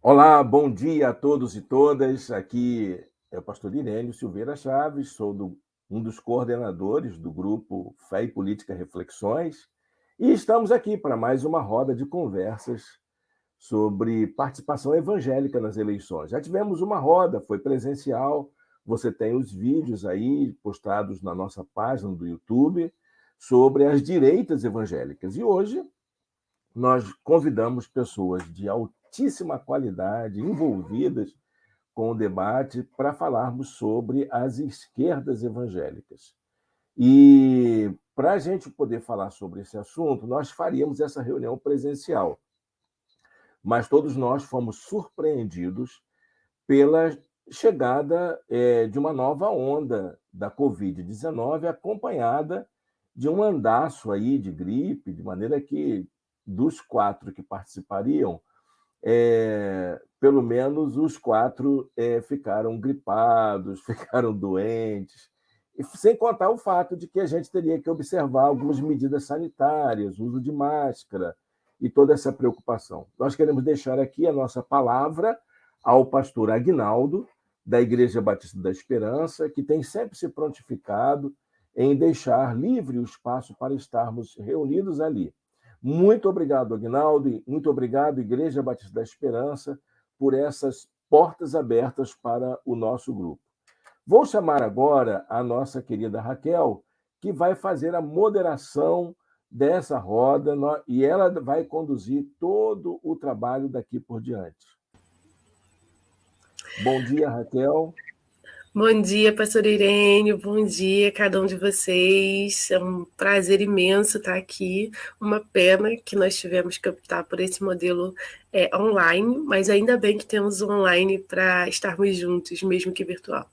Olá, bom dia a todos e todas. Aqui é o pastor Irênio Silveira Chaves, sou um dos coordenadores do grupo Fé e Política Reflexões e estamos aqui para mais uma roda de conversas sobre participação evangélica nas eleições. Já tivemos uma roda, foi presencial, você tem os vídeos aí postados na nossa página do YouTube sobre as direitas evangélicas. E hoje nós convidamos pessoas de altíssima qualidade, envolvidas com o debate, para falarmos sobre as esquerdas evangélicas. E para a gente poder falar sobre esse assunto, nós faríamos essa reunião presencial. Mas todos nós fomos surpreendidos pela chegada de uma nova onda da Covid-19, acompanhada de um andaço aí de gripe, de maneira que dos 4 que participariam, pelo menos os 4 ficaram gripados, ficaram doentes, e sem contar o fato de que a gente teria que observar algumas medidas sanitárias, uso de máscara e toda essa preocupação. Nós queremos deixar aqui a nossa palavra ao pastor Aguinaldo, da Igreja Batista da Esperança, que tem sempre se prontificado em deixar livre o espaço para estarmos reunidos ali. Muito obrigado, Aguinaldo, e muito obrigado, Igreja Batista da Esperança, por essas portas abertas para o nosso grupo. Vou chamar agora a nossa querida Raquel, que vai fazer a moderação dessa roda, e ela vai conduzir todo o trabalho daqui por diante. Bom dia, Raquel. Bom dia, pastor Irênio, bom dia a cada um de vocês. É um prazer imenso estar aqui. Uma pena que nós tivemos que optar por esse modelo online, mas ainda bem que temos o online para estarmos juntos, mesmo que virtual.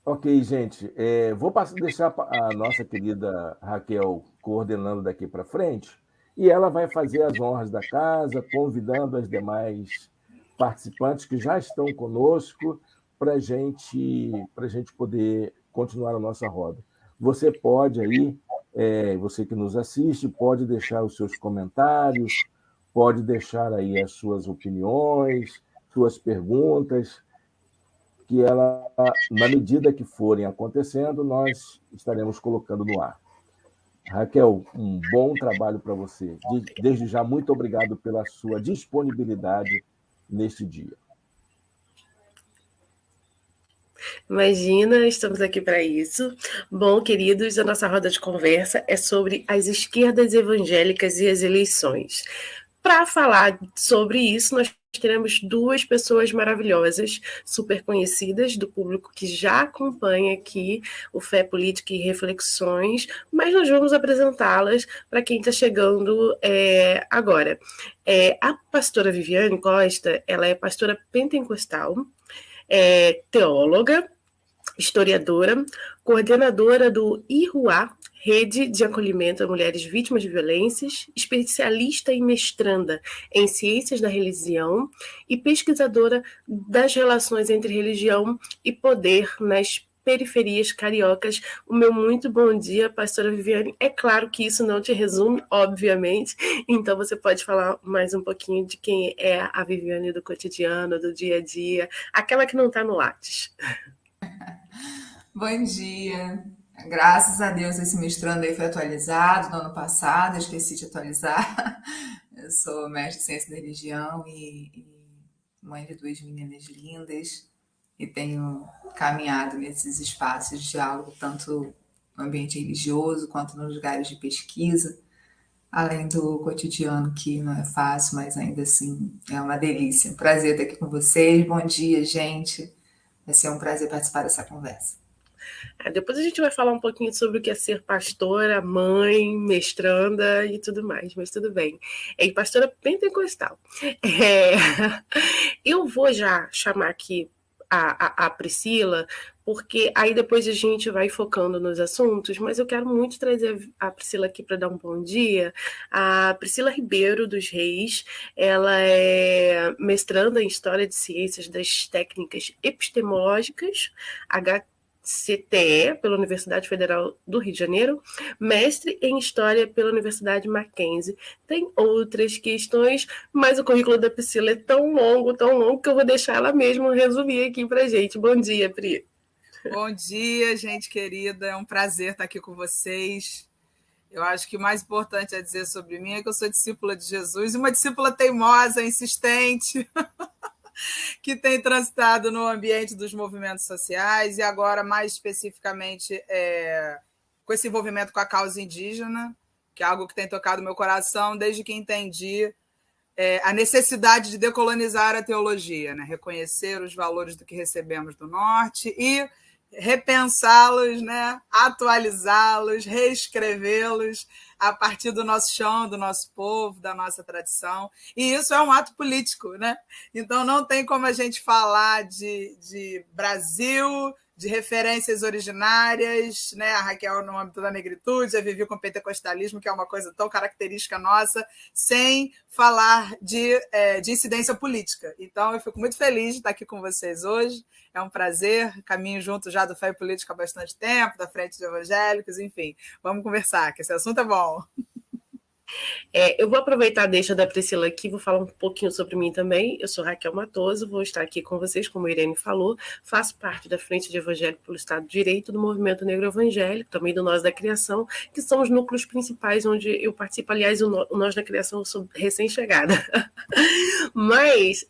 Ok, gente, vou deixar a nossa querida Raquel coordenando daqui para frente, e ela vai fazer as honras da casa, convidando as demais participantes que já estão conosco para a gente poder continuar a nossa roda. Você pode aí, você que nos assiste, pode deixar os seus comentários, pode deixar aí as suas opiniões, suas perguntas, que ela, na medida que forem acontecendo, nós estaremos colocando no ar. Raquel, um bom trabalho para você. Desde já, muito obrigado pela sua disponibilidade neste dia. Imagina, estamos aqui para isso. Bom, queridos, a nossa roda de conversa é sobre as esquerdas evangélicas e as eleições. Para falar sobre isso, nós teremos duas pessoas maravilhosas, super conhecidas do público que já acompanha aqui o Fé Política e Reflexões, mas nós vamos apresentá-las para quem está chegando agora. A pastora Viviane Costa, ela é pastora pentecostal, teóloga, historiadora, coordenadora do IRUA, Rede de Acolhimento a Mulheres Vítimas de Violências, especialista e mestranda em Ciências da Religião e pesquisadora das relações entre religião e poder nas periferias cariocas. O meu muito bom dia, pastora Viviane. É claro que isso não te resume, obviamente, então você pode falar mais um pouquinho de quem é a Viviane do cotidiano, do dia a dia, aquela que não está no Lattes. Bom dia. Graças a Deus esse mestrando aí foi atualizado no ano passado, eu esqueci de atualizar. Eu sou mestre em ciência da religião e mãe de duas meninas lindas e tenho caminhado nesses espaços de diálogo, tanto no ambiente religioso quanto nos lugares de pesquisa, além do cotidiano que não é fácil, mas ainda assim é uma delícia. Um prazer estar aqui com vocês. Bom dia, gente. Vai ser um prazer participar dessa conversa. Depois a gente vai falar um pouquinho sobre o que é ser pastora, mãe, mestranda e tudo mais, mas tudo bem. Pastora pentecostal. Eu vou já chamar aqui a Priscila, porque aí depois a gente vai focando nos assuntos, mas eu quero muito trazer a Priscila aqui para dar um bom dia. A Priscila Ribeiro dos Reis, ela é mestranda em História de Ciências das Técnicas Epistemológicas, CTE, pela Universidade Federal do Rio de Janeiro, mestre em História pela Universidade Mackenzie. Tem outras questões, mas o currículo da Priscila é tão longo, que eu vou deixar ela mesma resumir aqui para a gente. Bom dia, Pri. Bom dia, gente querida. É um prazer estar aqui com vocês. Eu acho que o mais importante a dizer sobre mim é que eu sou discípula de Jesus, uma discípula teimosa, insistente, que tem transitado no ambiente dos movimentos sociais e agora, mais especificamente, com esse envolvimento com a causa indígena, que é algo que tem tocado meu coração desde que entendi a necessidade de decolonizar a teologia, né? Reconhecer os valores do que recebemos do Norte e repensá-los, né? Atualizá-los, reescrevê-los a partir do nosso chão, do nosso povo, da nossa tradição. E isso é um ato político, né? Então não tem como a gente falar de Brasil, de referências originárias, né? A Raquel no âmbito da negritude, a Vivi com o pentecostalismo, que é uma coisa tão característica nossa, sem falar de incidência política. Então, eu fico muito feliz de estar aqui com vocês hoje. É um prazer, caminho junto já do Fé e Política há bastante tempo, da Frente de Evangélicos, enfim. Vamos conversar, que esse assunto é bom. Eu vou aproveitar a deixa da Priscila aqui, vou falar um pouquinho sobre mim também. Eu sou Raquel Matoso, vou estar aqui com vocês, como a Irene falou, faço parte da Frente de Evangélico pelo Estado de Direito, do Movimento Negro Evangélico, também do Nós da Criação, que são os núcleos principais onde eu participo. Aliás, o Nós da Criação eu sou recém-chegada. Mas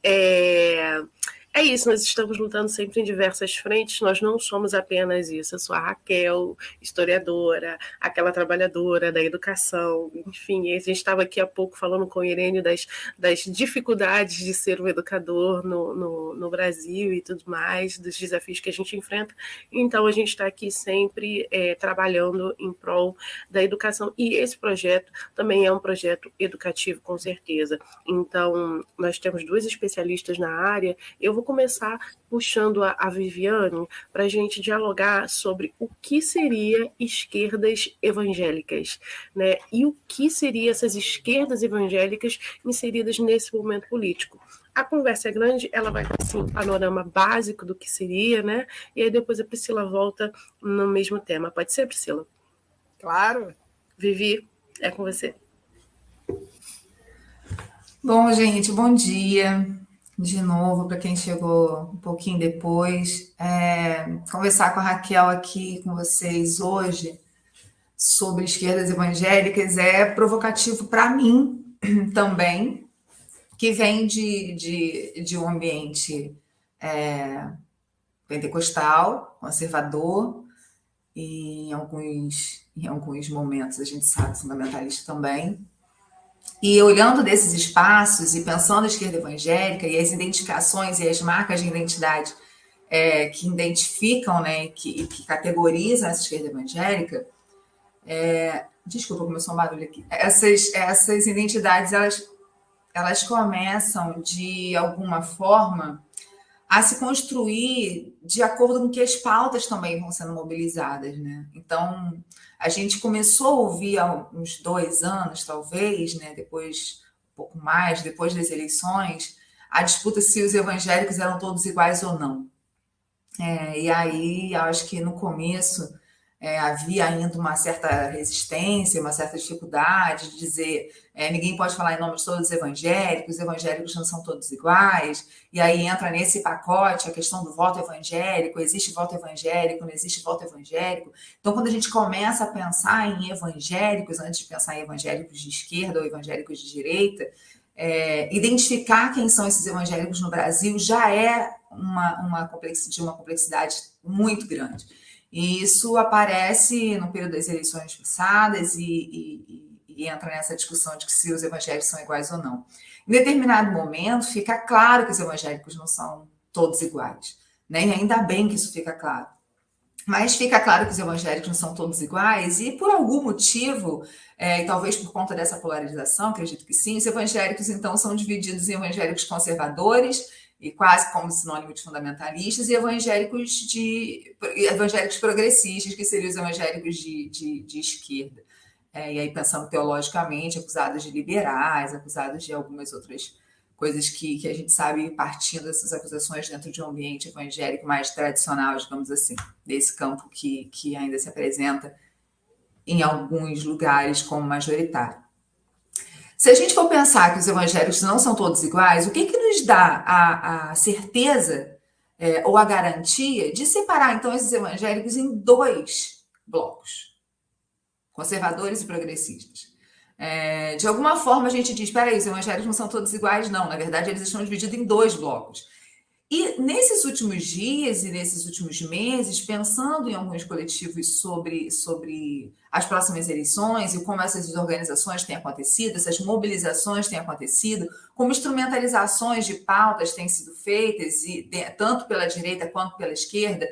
é isso, nós estamos lutando sempre em diversas frentes, nós não somos apenas isso. Eu sou a Raquel, historiadora, aquela trabalhadora da educação, enfim, a gente estava aqui há pouco falando com o Irene das dificuldades de ser um educador no Brasil e tudo mais, dos desafios que a gente enfrenta. Então, a gente está aqui sempre trabalhando em prol da educação, e esse projeto também é um projeto educativo, com certeza. Então, nós temos duas especialistas na área. Eu vou começar puxando a Viviane para a gente dialogar sobre o que seria esquerdas evangélicas, né? E o que seriam essas esquerdas evangélicas inseridas nesse momento político. A conversa é grande, ela vai ter assim, um panorama básico do que seria, né? E aí depois a Priscila volta no mesmo tema. Pode ser, Priscila? Claro. Vivi, é com você. Bom, gente, bom dia. De novo, para quem chegou um pouquinho depois, conversar com a Raquel aqui com vocês hoje sobre esquerdas evangélicas é provocativo para mim também, que vem de um ambiente pentecostal, conservador, e em alguns momentos a gente sabe fundamentalista também. E olhando desses espaços e pensando a esquerda evangélica e as identificações e as marcas de identidade que identificam, né, que categorizam essa esquerda evangélica, desculpa, começou um barulho aqui. Essas identidades, elas começam, de alguma forma, a se construir de acordo com que as pautas também vão sendo mobilizadas, né? Então, a gente começou a ouvir há uns 2 anos, talvez, né? Depois, um pouco mais, depois das eleições, a disputa se os evangélicos eram todos iguais ou não. E aí, acho que no começo havia ainda uma certa resistência, uma certa dificuldade de dizer ninguém pode falar em nome de todos os evangélicos não são todos iguais, e aí entra nesse pacote a questão do voto evangélico, existe voto evangélico, não existe voto evangélico. Então, quando a gente começa a pensar em evangélicos, antes de pensar em evangélicos de esquerda ou evangélicos de direita, identificar quem são esses evangélicos no Brasil já é uma complexidade muito grande. E isso aparece no período das eleições passadas e entra nessa discussão de que se os evangélicos são iguais ou não. Em determinado momento, fica claro que os evangélicos não são todos iguais, né? E ainda bem que isso fica claro. Mas fica claro que os evangélicos não são todos iguais e, por algum motivo, e talvez por conta dessa polarização, acredito que sim, os evangélicos, então, são divididos em evangélicos conservadores, e quase como sinônimo de fundamentalistas, e evangélicos progressistas, que seriam os evangélicos de esquerda. E aí, pensando teologicamente, acusados de liberais, acusados de algumas outras coisas que a gente sabe partindo dessas acusações dentro de um ambiente evangélico mais tradicional, digamos assim, desse campo que ainda se apresenta em alguns lugares como majoritário. Se a gente for pensar que os evangélicos não são todos iguais, o que nos dá a certeza ou a garantia de separar, então, esses evangélicos em dois blocos, conservadores e progressistas? De alguma forma, a gente diz, espera aí, os evangélicos não são todos iguais? Não, na verdade, eles estão divididos em dois blocos. E nesses últimos dias e nesses últimos meses, pensando em alguns coletivos sobre as próximas eleições e como essas desorganizações têm acontecido, essas mobilizações têm acontecido, como instrumentalizações de pautas têm sido feitas, tanto pela direita quanto pela esquerda,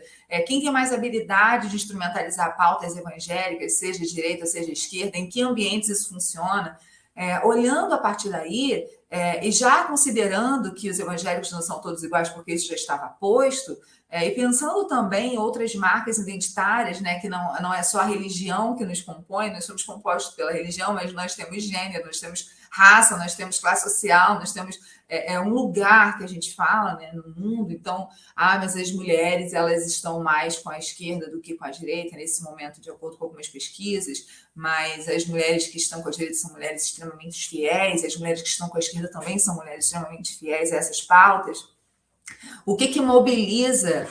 quem tem mais habilidade de instrumentalizar pautas evangélicas, seja direita ou seja esquerda, em que ambientes isso funciona, olhando a partir daí, e já considerando que os evangélicos não são todos iguais, porque isso já estava posto, e pensando também em outras marcas identitárias, né, que não é só a religião que nos compõe, nós somos compostos pela religião, mas nós temos gênero, nós temos raça, nós temos classe social, nós temos um lugar que a gente fala, né, no mundo. Então, mas as mulheres, elas estão mais com a esquerda do que com a direita nesse momento, de acordo com algumas pesquisas, mas as mulheres que estão com a direita são mulheres extremamente fiéis, e as mulheres que estão com a esquerda também são mulheres extremamente fiéis a essas pautas. O que mobiliza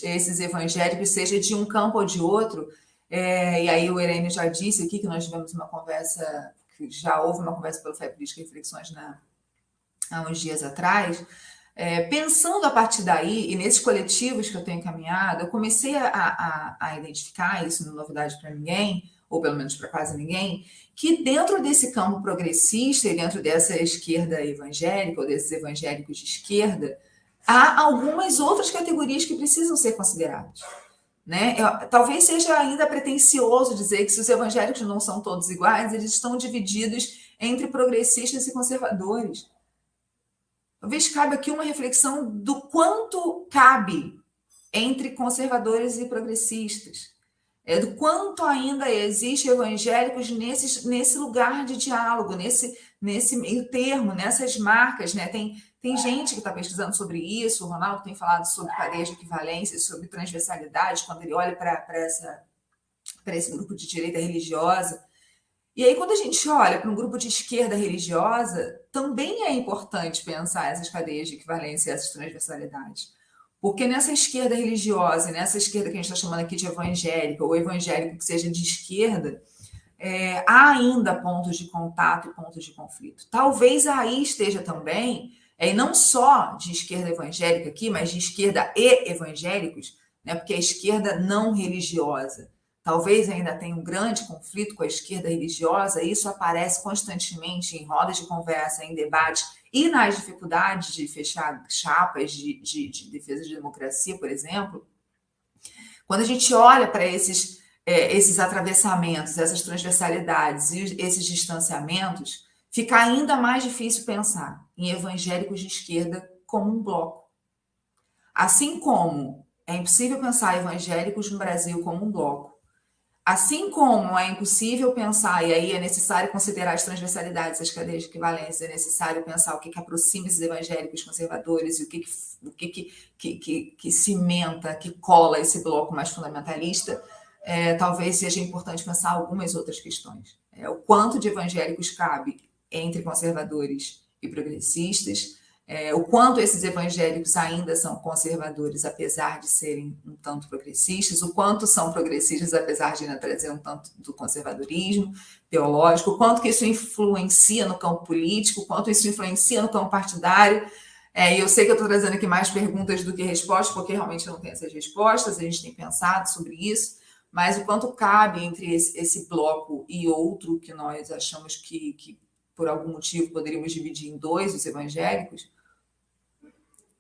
esses evangélicos, seja de um campo ou de outro? E aí o Irene já disse aqui que nós tivemos uma conversa, que já houve uma conversa pelo Fé Política e Reflexões há uns dias atrás. Pensando a partir daí, e nesses coletivos que eu tenho encaminhado, eu comecei a identificar, isso não é novidade para ninguém, ou pelo menos para quase ninguém, que dentro desse campo progressista e dentro dessa esquerda evangélica, ou desses evangélicos de esquerda, há algumas outras categorias que precisam ser consideradas. Né? Talvez seja ainda pretensioso dizer que se os evangélicos não são todos iguais, eles estão divididos entre progressistas e conservadores. Talvez cabe aqui uma reflexão do quanto cabe entre conservadores e progressistas. Do quanto ainda existe evangélicos nesse lugar de diálogo, nesse meio termo, nessas marcas, né? Tem gente que está pesquisando sobre isso, o Ronaldo tem falado sobre cadeias de equivalência, sobre transversalidade, quando ele olha para esse grupo de direita religiosa. E aí, quando a gente olha para um grupo de esquerda religiosa, também é importante pensar essas cadeias de equivalência, essas transversalidades. Porque nessa esquerda religiosa, nessa esquerda que a gente está chamando aqui de evangélica, ou evangélico que seja de esquerda, há ainda pontos de contato e pontos de conflito. Talvez aí esteja também, e não só de esquerda evangélica aqui, mas de esquerda e evangélicos, né, porque a esquerda não religiosa talvez ainda tenha um grande conflito com a esquerda religiosa, e isso aparece constantemente em rodas de conversa, em debates, e nas dificuldades de fechar chapas de defesa de democracia, por exemplo. Quando a gente olha para esses atravessamentos, essas transversalidades e esses distanciamentos, fica ainda mais difícil pensar em evangélicos de esquerda como um bloco. Assim como é impossível pensar evangélicos no Brasil como um bloco, assim como é impossível pensar, e aí é necessário considerar as transversalidades, as cadeias de equivalência, é necessário pensar o que aproxima esses evangélicos conservadores e o que cimenta, que cola esse bloco mais fundamentalista, talvez seja importante pensar algumas outras questões. O quanto de evangélicos cabe entre conservadores e progressistas, o quanto esses evangélicos ainda são conservadores, apesar de serem um tanto progressistas, o quanto são progressistas, apesar de ainda trazer um tanto do conservadorismo teológico, o quanto que isso influencia no campo político, o quanto isso influencia no campo partidário. E eu sei que eu estou trazendo aqui mais perguntas do que respostas, porque realmente eu não tenho essas respostas, a gente tem pensado sobre isso, mas o quanto cabe entre esse bloco e outro, que nós achamos que por algum motivo poderíamos dividir em dois, os evangélicos,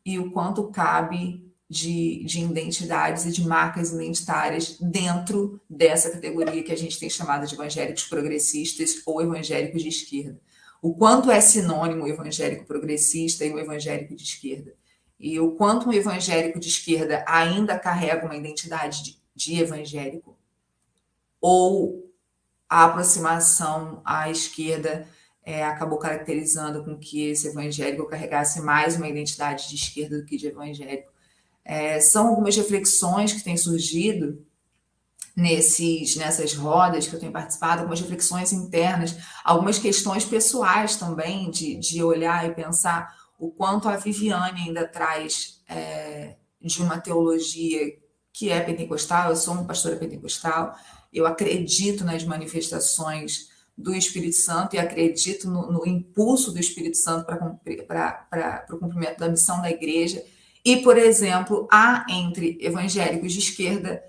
e o quanto cabe de identidades e de marcas identitárias dentro dessa categoria que a gente tem chamado de evangélicos progressistas ou evangélicos de esquerda. O quanto é sinônimo o evangélico progressista e o evangélico de esquerda. E o quanto um evangélico de esquerda ainda carrega uma identidade de evangélico, ou a aproximação à esquerda acabou caracterizando com que esse evangélico carregasse mais uma identidade de esquerda do que de evangélico. São algumas reflexões que têm surgido nessas rodas que eu tenho participado, algumas reflexões internas, algumas questões pessoais também, de olhar e pensar o quanto a Viviane ainda traz de uma teologia que é pentecostal. Eu sou uma pastora pentecostal, eu acredito nas manifestações do Espírito Santo e acredito no impulso do Espírito Santo para o cumprimento da missão da igreja. E, por exemplo, há entre evangélicos de esquerda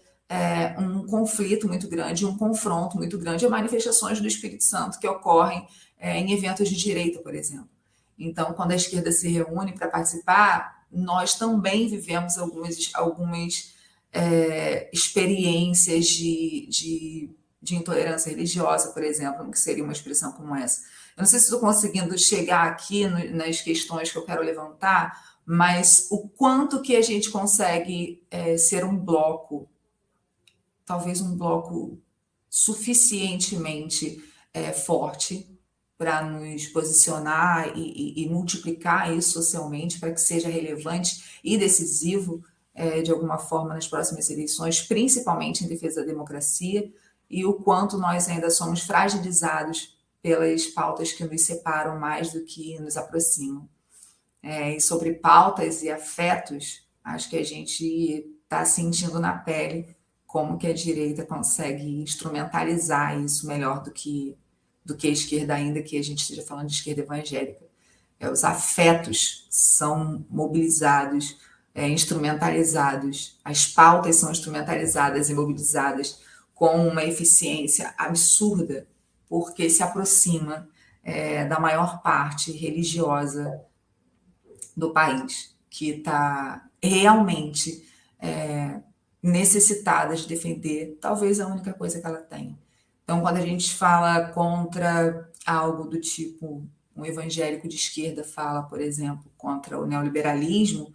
um conflito muito grande, um confronto muito grande a manifestações do Espírito Santo que ocorrem em eventos de direita, por exemplo. Então, quando a esquerda se reúne para participar, nós também vivemos algumas experiências de intolerância religiosa, por exemplo, que seria uma expressão como essa. Eu não sei se estou conseguindo chegar aqui nas questões que eu quero levantar, mas o quanto que a gente consegue ser um bloco, talvez um bloco suficientemente forte para nos posicionar e multiplicar isso socialmente para que seja relevante e decisivo de alguma forma nas próximas eleições, principalmente em defesa da democracia, e o quanto nós ainda somos fragilizados pelas pautas que nos separam mais do que nos aproximam. E sobre pautas e afetos, acho que a gente está sentindo na pele como que a direita consegue instrumentalizar isso melhor do que a esquerda, ainda que a gente esteja falando de esquerda evangélica. Os afetos são mobilizados, instrumentalizados, as pautas são instrumentalizadas e mobilizadas com uma eficiência absurda, porque se aproxima da maior parte religiosa do país, que está realmente necessitada de defender talvez a única coisa que ela tem. Então, quando a gente fala contra algo do tipo, um evangélico de esquerda fala, por exemplo, contra o neoliberalismo,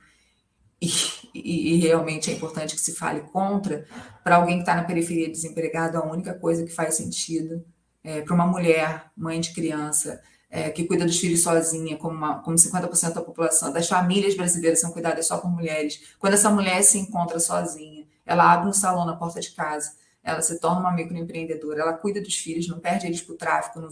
e realmente é importante que se fale contra, para alguém que está na periferia desempregado, a única coisa que faz sentido para uma mulher, mãe de criança, que cuida dos filhos sozinha, como 50% da população, das famílias brasileiras são cuidadas só por mulheres. Quando essa mulher se encontra sozinha, ela abre um salão na porta de casa, ela se torna uma microempreendedora, ela cuida dos filhos, não perde eles para o tráfico,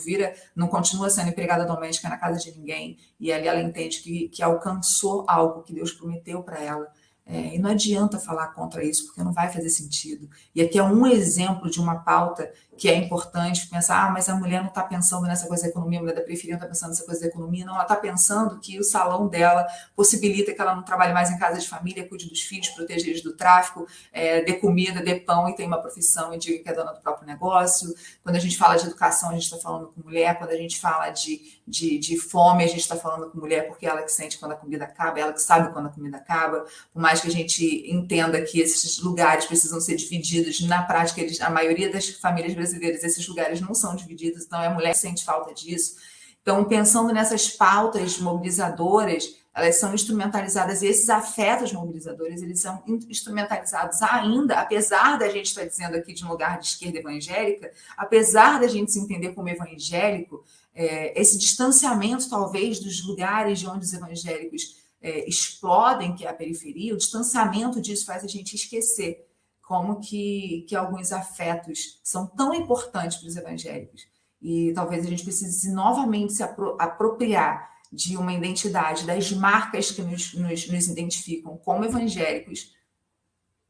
não continua sendo empregada doméstica na casa de ninguém, e ali ela entende que alcançou algo que Deus prometeu para ela. E não adianta falar contra isso, porque não vai fazer sentido. E aqui é um exemplo de uma pauta que é importante pensar, mas a mulher não está pensando nessa coisa da economia, a mulher da periferia não está pensando nessa coisa da economia, não, ela está pensando que o salão dela possibilita que ela não trabalhe mais em casa de família, cuide dos filhos, proteja eles do tráfico, dê comida, dê pão e tenha uma profissão e diga que é dona do próprio negócio. Quando a gente fala de educação, a gente está falando com mulher. Quando a gente fala de fome, a gente está falando com mulher, porque ela que sente quando a comida acaba, ela que sabe quando a comida acaba. Por mais que a gente entenda que esses lugares precisam ser divididos, na prática, a maioria das famílias brasileiras, esses lugares não são divididos, então a mulher sente falta disso. Então, pensando nessas pautas mobilizadoras, elas são instrumentalizadas, e esses afetos mobilizadores, eles são instrumentalizados ainda, apesar da gente estar dizendo aqui de um lugar de esquerda evangélica, apesar da gente se entender como evangélico, esse distanciamento, talvez, dos lugares de onde os evangélicos explodem, que é a periferia, o distanciamento disso faz a gente esquecer como que alguns afetos são tão importantes para os evangélicos. E talvez a gente precise novamente se apropriar de uma identidade, das marcas que nos identificam como evangélicos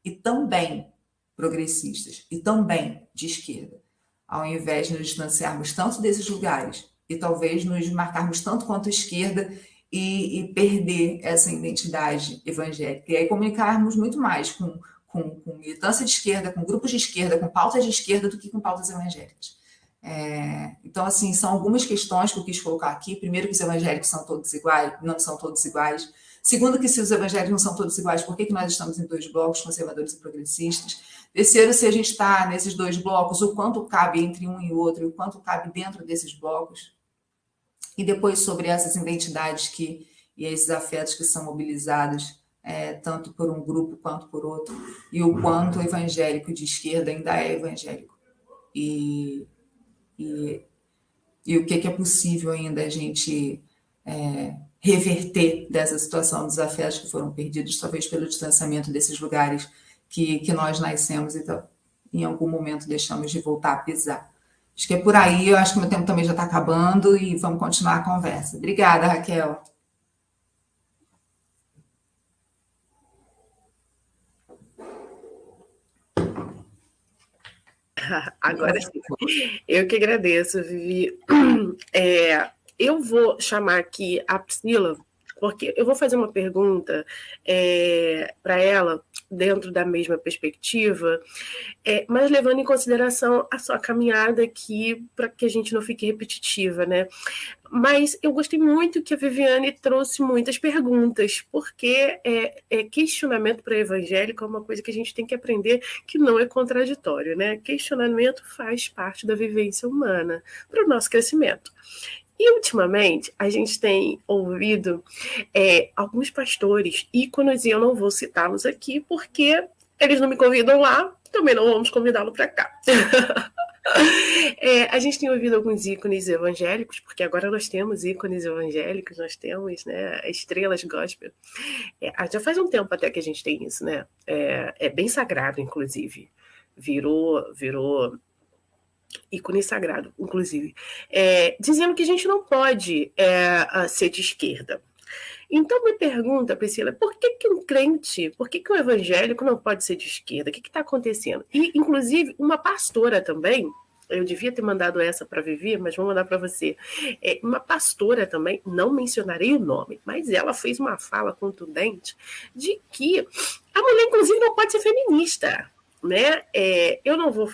e também progressistas, e também de esquerda, ao invés de nos distanciarmos tanto desses lugares e talvez nos marcarmos tanto quanto esquerda e perder essa identidade evangélica. E aí comunicarmos muito mais com militância de esquerda, com grupos de esquerda, com pautas de esquerda, do que com pautas evangélicas. Então, assim, são algumas questões que eu quis colocar aqui. Primeiro, que os evangélicos são todos iguais, não são todos iguais. Segundo, que se os evangélicos não são todos iguais, por que nós estamos em dois blocos, conservadores e progressistas? Terceiro, se a gente está nesses dois blocos, o quanto cabe entre um e outro, e o quanto cabe dentro desses blocos. E depois, sobre essas identidades e esses afetos que são mobilizados, tanto por um grupo quanto por outro, e o quanto o evangélico de esquerda ainda é evangélico. E e o que é possível ainda a gente reverter dessa situação dos afetos que foram perdidos, talvez pelo distanciamento desses lugares que nós nascemos e em algum momento deixamos de voltar a pisar. Acho que é por aí, eu acho que o meu tempo também já está acabando e vamos continuar a conversa. Obrigada, Raquel. Agora sim. Eu que agradeço, Vivi. Eu vou chamar aqui a Priscila, porque eu vou fazer uma pergunta para ela, dentro da mesma perspectiva, mas levando em consideração a sua caminhada aqui, para que a gente não fique repetitiva, né? Mas eu gostei muito que a Viviane trouxe muitas perguntas, porque questionamento para evangélico é uma coisa que a gente tem que aprender que não é contraditório, né? Questionamento faz parte da vivência humana para o nosso crescimento. E, ultimamente, a gente tem ouvido alguns pastores ícones, e eu não vou citá-los aqui, porque eles não me convidam lá, também não vamos convidá-lo para cá. A gente tem ouvido alguns ícones evangélicos, porque agora nós temos ícones evangélicos, nós temos, né, estrelas gospel. Já faz um tempo até que a gente tem isso, né? É bem sagrado, inclusive. Virou ícone sagrado, inclusive. Dizendo que a gente não pode ser de esquerda. Então, me pergunta, Priscila, por que um crente, por que um evangélico não pode ser de esquerda? O que está acontecendo? E, inclusive, uma pastora também, eu devia ter mandado essa para Vivi, mas vou mandar para você. Uma pastora também, não mencionarei o nome, mas ela fez uma fala contundente de que a mulher, inclusive, não pode ser feminista. Né?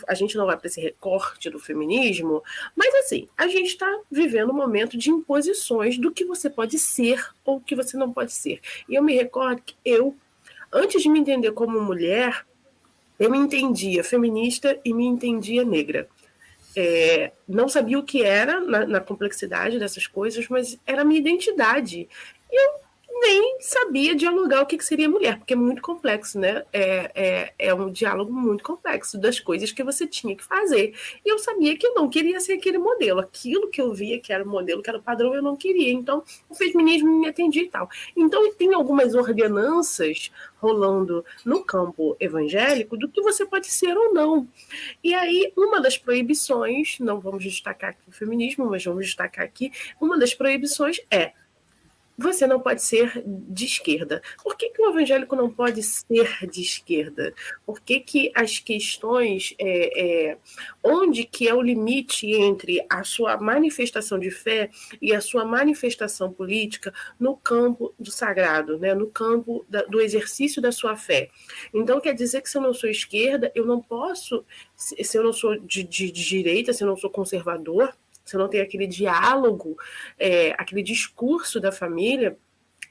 A gente não vai para esse recorte do feminismo, mas assim, a gente está vivendo um momento de imposições do que você pode ser ou o que você não pode ser. E eu me recordo que antes de me entender como mulher, eu me entendia feminista e me entendia negra. Não sabia o que era na complexidade dessas coisas, mas era a minha identidade. Eu nem sabia dialogar o que seria mulher, porque é muito complexo, né? É um diálogo muito complexo das coisas que você tinha que fazer. E eu sabia que eu não queria ser aquele modelo. Aquilo que eu via que era o modelo, que era o padrão, eu não queria. Então, o feminismo me atendia e tal. Então, tem algumas ordenanças rolando no campo evangélico do que você pode ser ou não. E aí, uma das proibições, não vamos destacar aqui o feminismo, mas vamos destacar aqui, uma das proibições você não pode ser de esquerda. Por que o evangélico não pode ser de esquerda? Por que as questões, onde que é o limite entre a sua manifestação de fé e a sua manifestação política no campo do sagrado, né? No campo do exercício da sua fé? Então, quer dizer que se eu não sou esquerda, eu não posso, se eu não sou de direita, se eu não sou conservador, se eu não tenho aquele diálogo, aquele discurso da família,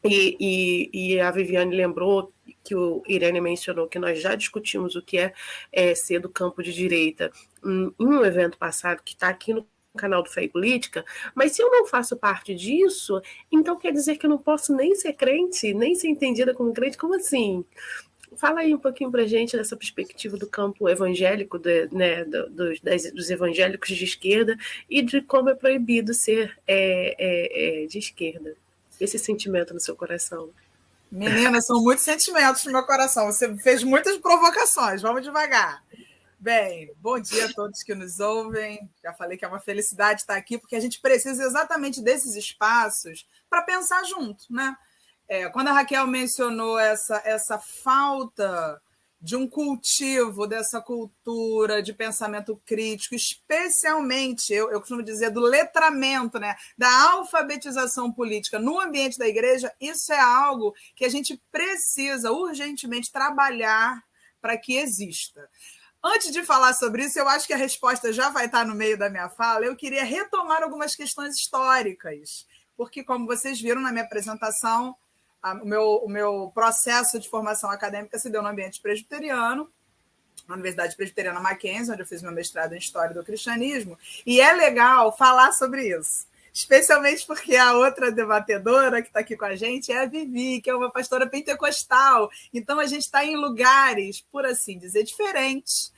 e a Viviane lembrou que o Irene mencionou que nós já discutimos o que é ser do campo de direita em um evento passado que está aqui no canal do Fé e Política, mas se eu não faço parte disso, então quer dizer que eu não posso nem ser crente, nem ser entendida como crente? Como assim? Fala aí um pouquinho para a gente dessa perspectiva do campo evangélico, dos evangélicos de esquerda e de como é proibido ser de esquerda. Esse sentimento no seu coração. Menina, são muitos sentimentos no meu coração. Você fez muitas provocações. Vamos devagar. Bem, bom dia a todos que nos ouvem. Já falei que é uma felicidade estar aqui, porque a gente precisa exatamente desses espaços para pensar junto, né? Quando a Raquel mencionou essa falta de um cultivo dessa cultura de pensamento crítico, especialmente, eu costumo dizer, do letramento, né, da alfabetização política no ambiente da igreja, isso é algo que a gente precisa urgentemente trabalhar para que exista. Antes de falar sobre isso, eu acho que a resposta já vai estar no meio da minha fala. Eu queria retomar algumas questões históricas, porque, como vocês viram na minha apresentação, o meu processo de formação acadêmica se deu no ambiente presbiteriano, na Universidade Presbiteriana Mackenzie, onde eu fiz meu mestrado em História do Cristianismo, e é legal falar sobre isso, especialmente porque a outra debatedora que está aqui com a gente é a Vivi, que é uma pastora pentecostal, então a gente está em lugares, por assim dizer, diferentes,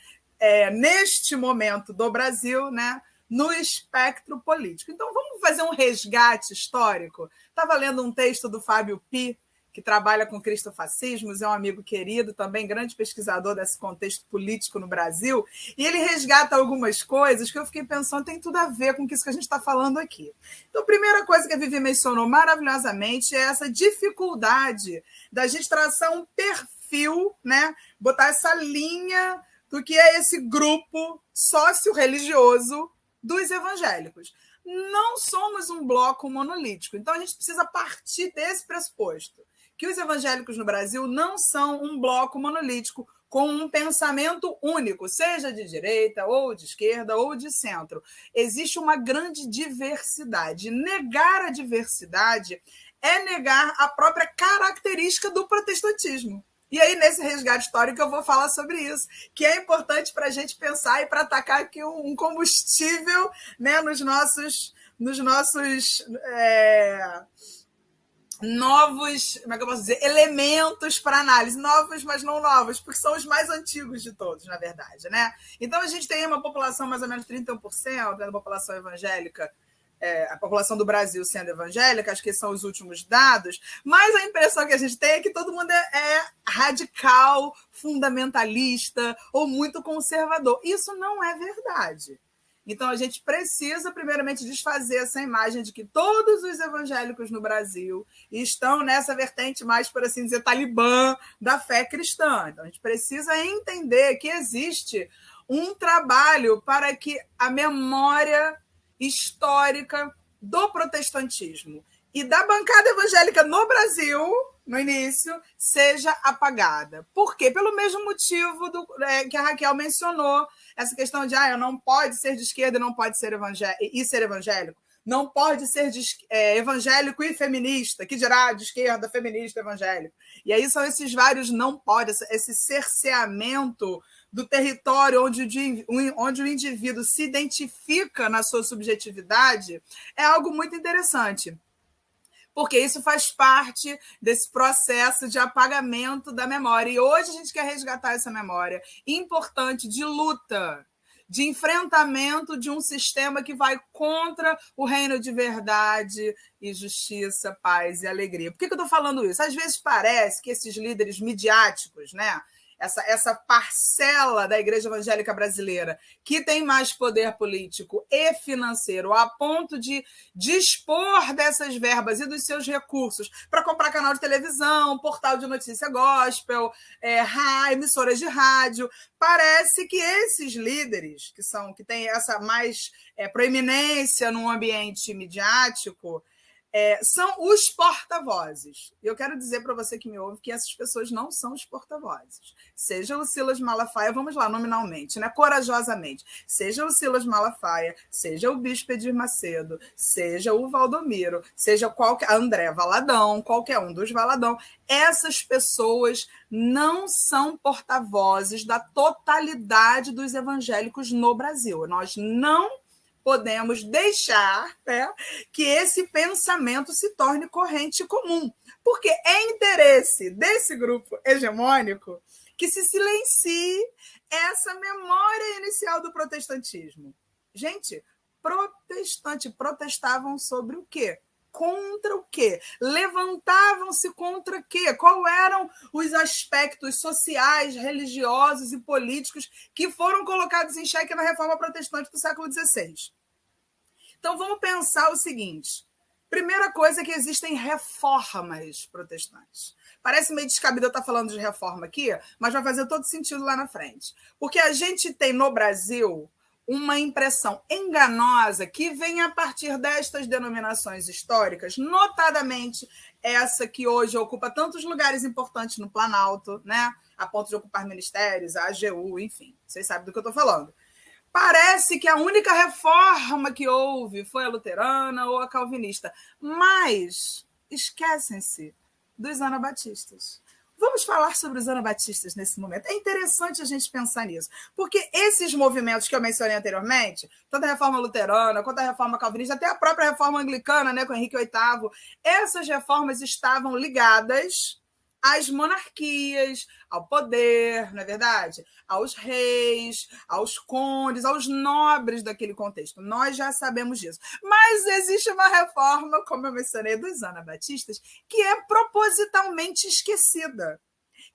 neste momento do Brasil, né? no espectro político. Então, vamos fazer um resgate histórico. Estava lendo um texto do Fábio Pi, que trabalha com cristofascismos, é um amigo querido, também grande pesquisador desse contexto político no Brasil, e ele resgata algumas coisas que eu fiquei pensando, tem tudo a ver com isso que a gente está falando aqui. Então, a primeira coisa que a Vivi mencionou maravilhosamente é essa dificuldade da gente traçar um perfil, né? Botar essa linha do que é esse grupo sócio-religioso dos evangélicos. Não somos um bloco monolítico, então a gente precisa partir desse pressuposto, que os evangélicos no Brasil não são um bloco monolítico com um pensamento único, seja de direita, ou de esquerda, ou de centro. Existe uma grande diversidade. Negar a diversidade é negar a própria característica do protestantismo. E aí, nesse resgate histórico, eu vou falar sobre isso, que é importante para a gente pensar e para atacar aqui um combustível, né, nos nossos novos, como é que eu posso dizer, elementos para análise, novos, mas não novos, porque são os mais antigos de todos, na verdade, né? Então, a gente tem uma população, mais ou menos 31% da população evangélica, a população do Brasil sendo evangélica, acho que são os últimos dados, mas a impressão que a gente tem é que todo mundo é radical, fundamentalista ou muito conservador. Isso não é verdade. Então, a gente precisa, primeiramente, desfazer essa imagem de que todos os evangélicos no Brasil estão nessa vertente mais, por assim dizer, talibã da fé cristã. Então, a gente precisa entender que existe um trabalho para que a memória histórica do protestantismo e da bancada evangélica no Brasil, no início, seja apagada. Por quê? Pelo mesmo motivo que a Raquel mencionou, essa questão de não pode ser de esquerda e não pode ser evangélico, não pode ser evangélico e feminista, que dirá de esquerda, feminista, evangélico. E aí são esses vários não pode, esse cerceamento do território onde o indivíduo se identifica na sua subjetividade, é algo muito interessante, porque isso faz parte desse processo de apagamento da memória. E hoje a gente quer resgatar essa memória importante de luta, de enfrentamento de um sistema que vai contra o reino de verdade e justiça, paz e alegria. Por que eu estou falando isso? Às vezes parece que esses líderes midiáticos, né, essa parcela da Igreja Evangélica Brasileira que tem mais poder político e financeiro a ponto de dispor dessas verbas e dos seus recursos para comprar canal de televisão, portal de notícia gospel, emissoras de rádio, parece que esses líderes que têm essa mais proeminência no ambiente midiático são os porta-vozes. E eu quero dizer para você que me ouve que essas pessoas não são os porta-vozes. Seja o Silas Malafaia, vamos lá, nominalmente, né? Corajosamente. Seja o Silas Malafaia, seja o Bispo Edir Macedo, seja o Valdomiro, seja André Valadão, qualquer um dos Valadão. Essas pessoas não são porta-vozes da totalidade dos evangélicos no Brasil. Nós não podemos deixar, né, que esse pensamento se torne corrente comum, porque é interesse desse grupo hegemônico que se silencie essa memória inicial do protestantismo. Gente, protestavam sobre o quê? Contra o quê? Levantavam-se contra o quê? Quais eram os aspectos sociais, religiosos e políticos que foram colocados em xeque na Reforma Protestante do século XVI? Então, vamos pensar o seguinte. Primeira coisa é que existem reformas protestantes. Parece meio descabido eu estar falando de reforma aqui, mas vai fazer todo sentido lá na frente. Porque a gente tem no Brasil uma impressão enganosa que vem a partir destas denominações históricas, notadamente essa que hoje ocupa tantos lugares importantes no Planalto, né? A ponto de ocupar ministérios, a AGU, enfim, vocês sabem do que eu estou falando. Parece que a única reforma que houve foi a luterana ou a calvinista, mas esquecem-se dos anabatistas. Vamos falar sobre os anabatistas nesse momento. É interessante a gente pensar nisso, porque esses movimentos que eu mencionei anteriormente, tanto a reforma luterana quanto a reforma calvinista, até a própria reforma anglicana, né, com Henrique VIII, essas reformas estavam ligadas às monarquias, ao poder, não é verdade? Aos reis, aos condes, aos nobres daquele contexto. Nós já sabemos disso. Mas existe uma reforma, como eu mencionei, dos anabatistas, que é propositalmente esquecida,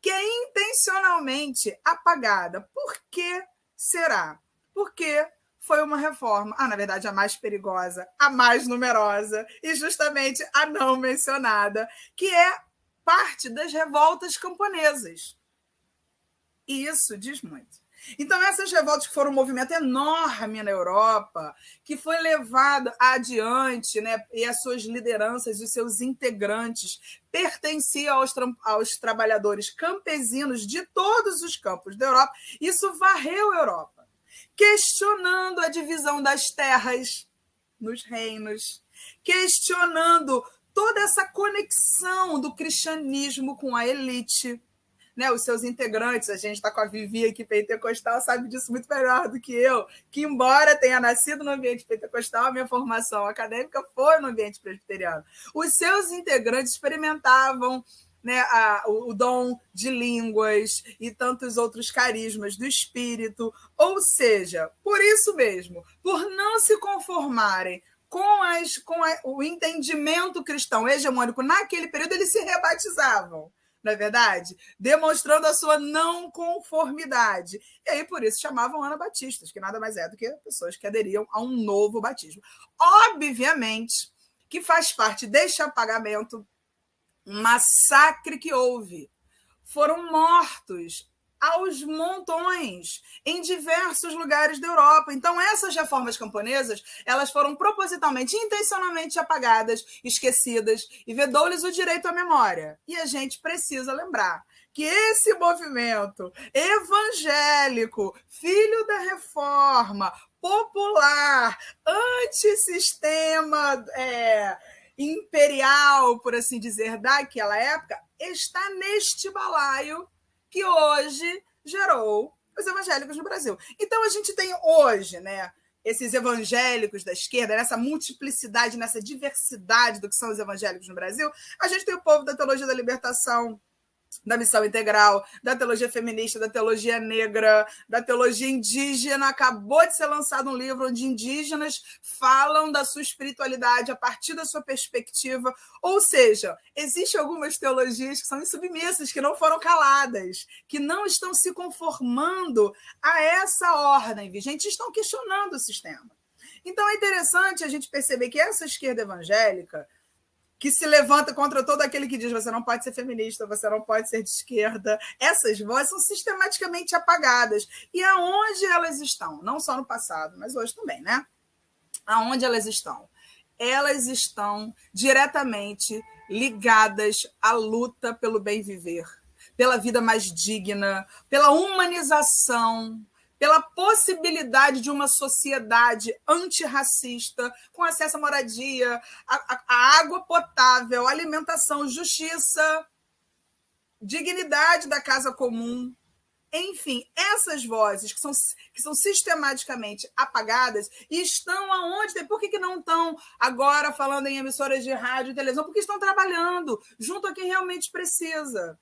que é intencionalmente apagada. Por que será? Porque foi uma reforma, na verdade, a mais perigosa, a mais numerosa e justamente a não mencionada, que é parte das revoltas camponesas. E isso diz muito. Então, essas revoltas que foram um movimento enorme na Europa, que foi levado adiante, né, e as suas lideranças e os seus integrantes pertenciam aos trabalhadores campesinos de todos os campos da Europa, isso varreu a Europa, questionando a divisão das terras nos reinos, questionando toda essa conexão do cristianismo com a elite, né, os seus integrantes. A gente está com a Vivi aqui, pentecostal, sabe disso muito melhor do que eu, que embora tenha nascido no ambiente pentecostal, a minha formação acadêmica foi no ambiente presbiteriano. Os seus integrantes experimentavam, né, o dom de línguas e tantos outros carismas do espírito, ou seja, por isso mesmo, por não se conformarem com o entendimento cristão hegemônico naquele período, eles se rebatizavam, não é verdade? Demonstrando a sua não conformidade. E aí, por isso, chamavam anabatistas, que nada mais é do que pessoas que aderiam a um novo batismo. Obviamente que faz parte deste apagamento um massacre que houve. Foram mortos aos montões em diversos lugares da Europa. Então, essas reformas camponesas, elas foram propositalmente, intencionalmente apagadas, esquecidas, e vedou-lhes o direito à memória. E a gente precisa lembrar que esse movimento evangélico, filho da reforma, popular, antissistema imperial, por assim dizer, daquela época, está neste balaio que hoje gerou os evangélicos no Brasil. Então, a gente tem hoje, né, esses evangélicos da esquerda, nessa multiplicidade, nessa diversidade do que são os evangélicos no Brasil. A gente tem o povo da teologia da libertação, da missão integral, da teologia feminista, da teologia negra, da teologia indígena. Acabou de ser lançado um livro onde indígenas falam da sua espiritualidade a partir da sua perspectiva. Ou seja, existem algumas teologias que são insubmissas, que não foram caladas, que não estão se conformando a essa ordem vigente, estão questionando o sistema. Então, é interessante a gente perceber que essa esquerda evangélica, que se levanta contra todo aquele que diz você não pode ser feminista, você não pode ser de esquerda, essas vozes são sistematicamente apagadas. E aonde elas estão? Não só no passado, mas hoje também, né? Aonde elas estão? Elas estão diretamente ligadas à luta pelo bem viver, pela vida mais digna, pela humanização, pela possibilidade de uma sociedade antirracista, com acesso à moradia, à água potável, alimentação, justiça, dignidade da casa comum. Enfim, essas vozes que são sistematicamente apagadas estão aonde? Por que não estão agora falando em emissoras de rádio e televisão? Porque estão trabalhando junto a quem realmente precisa,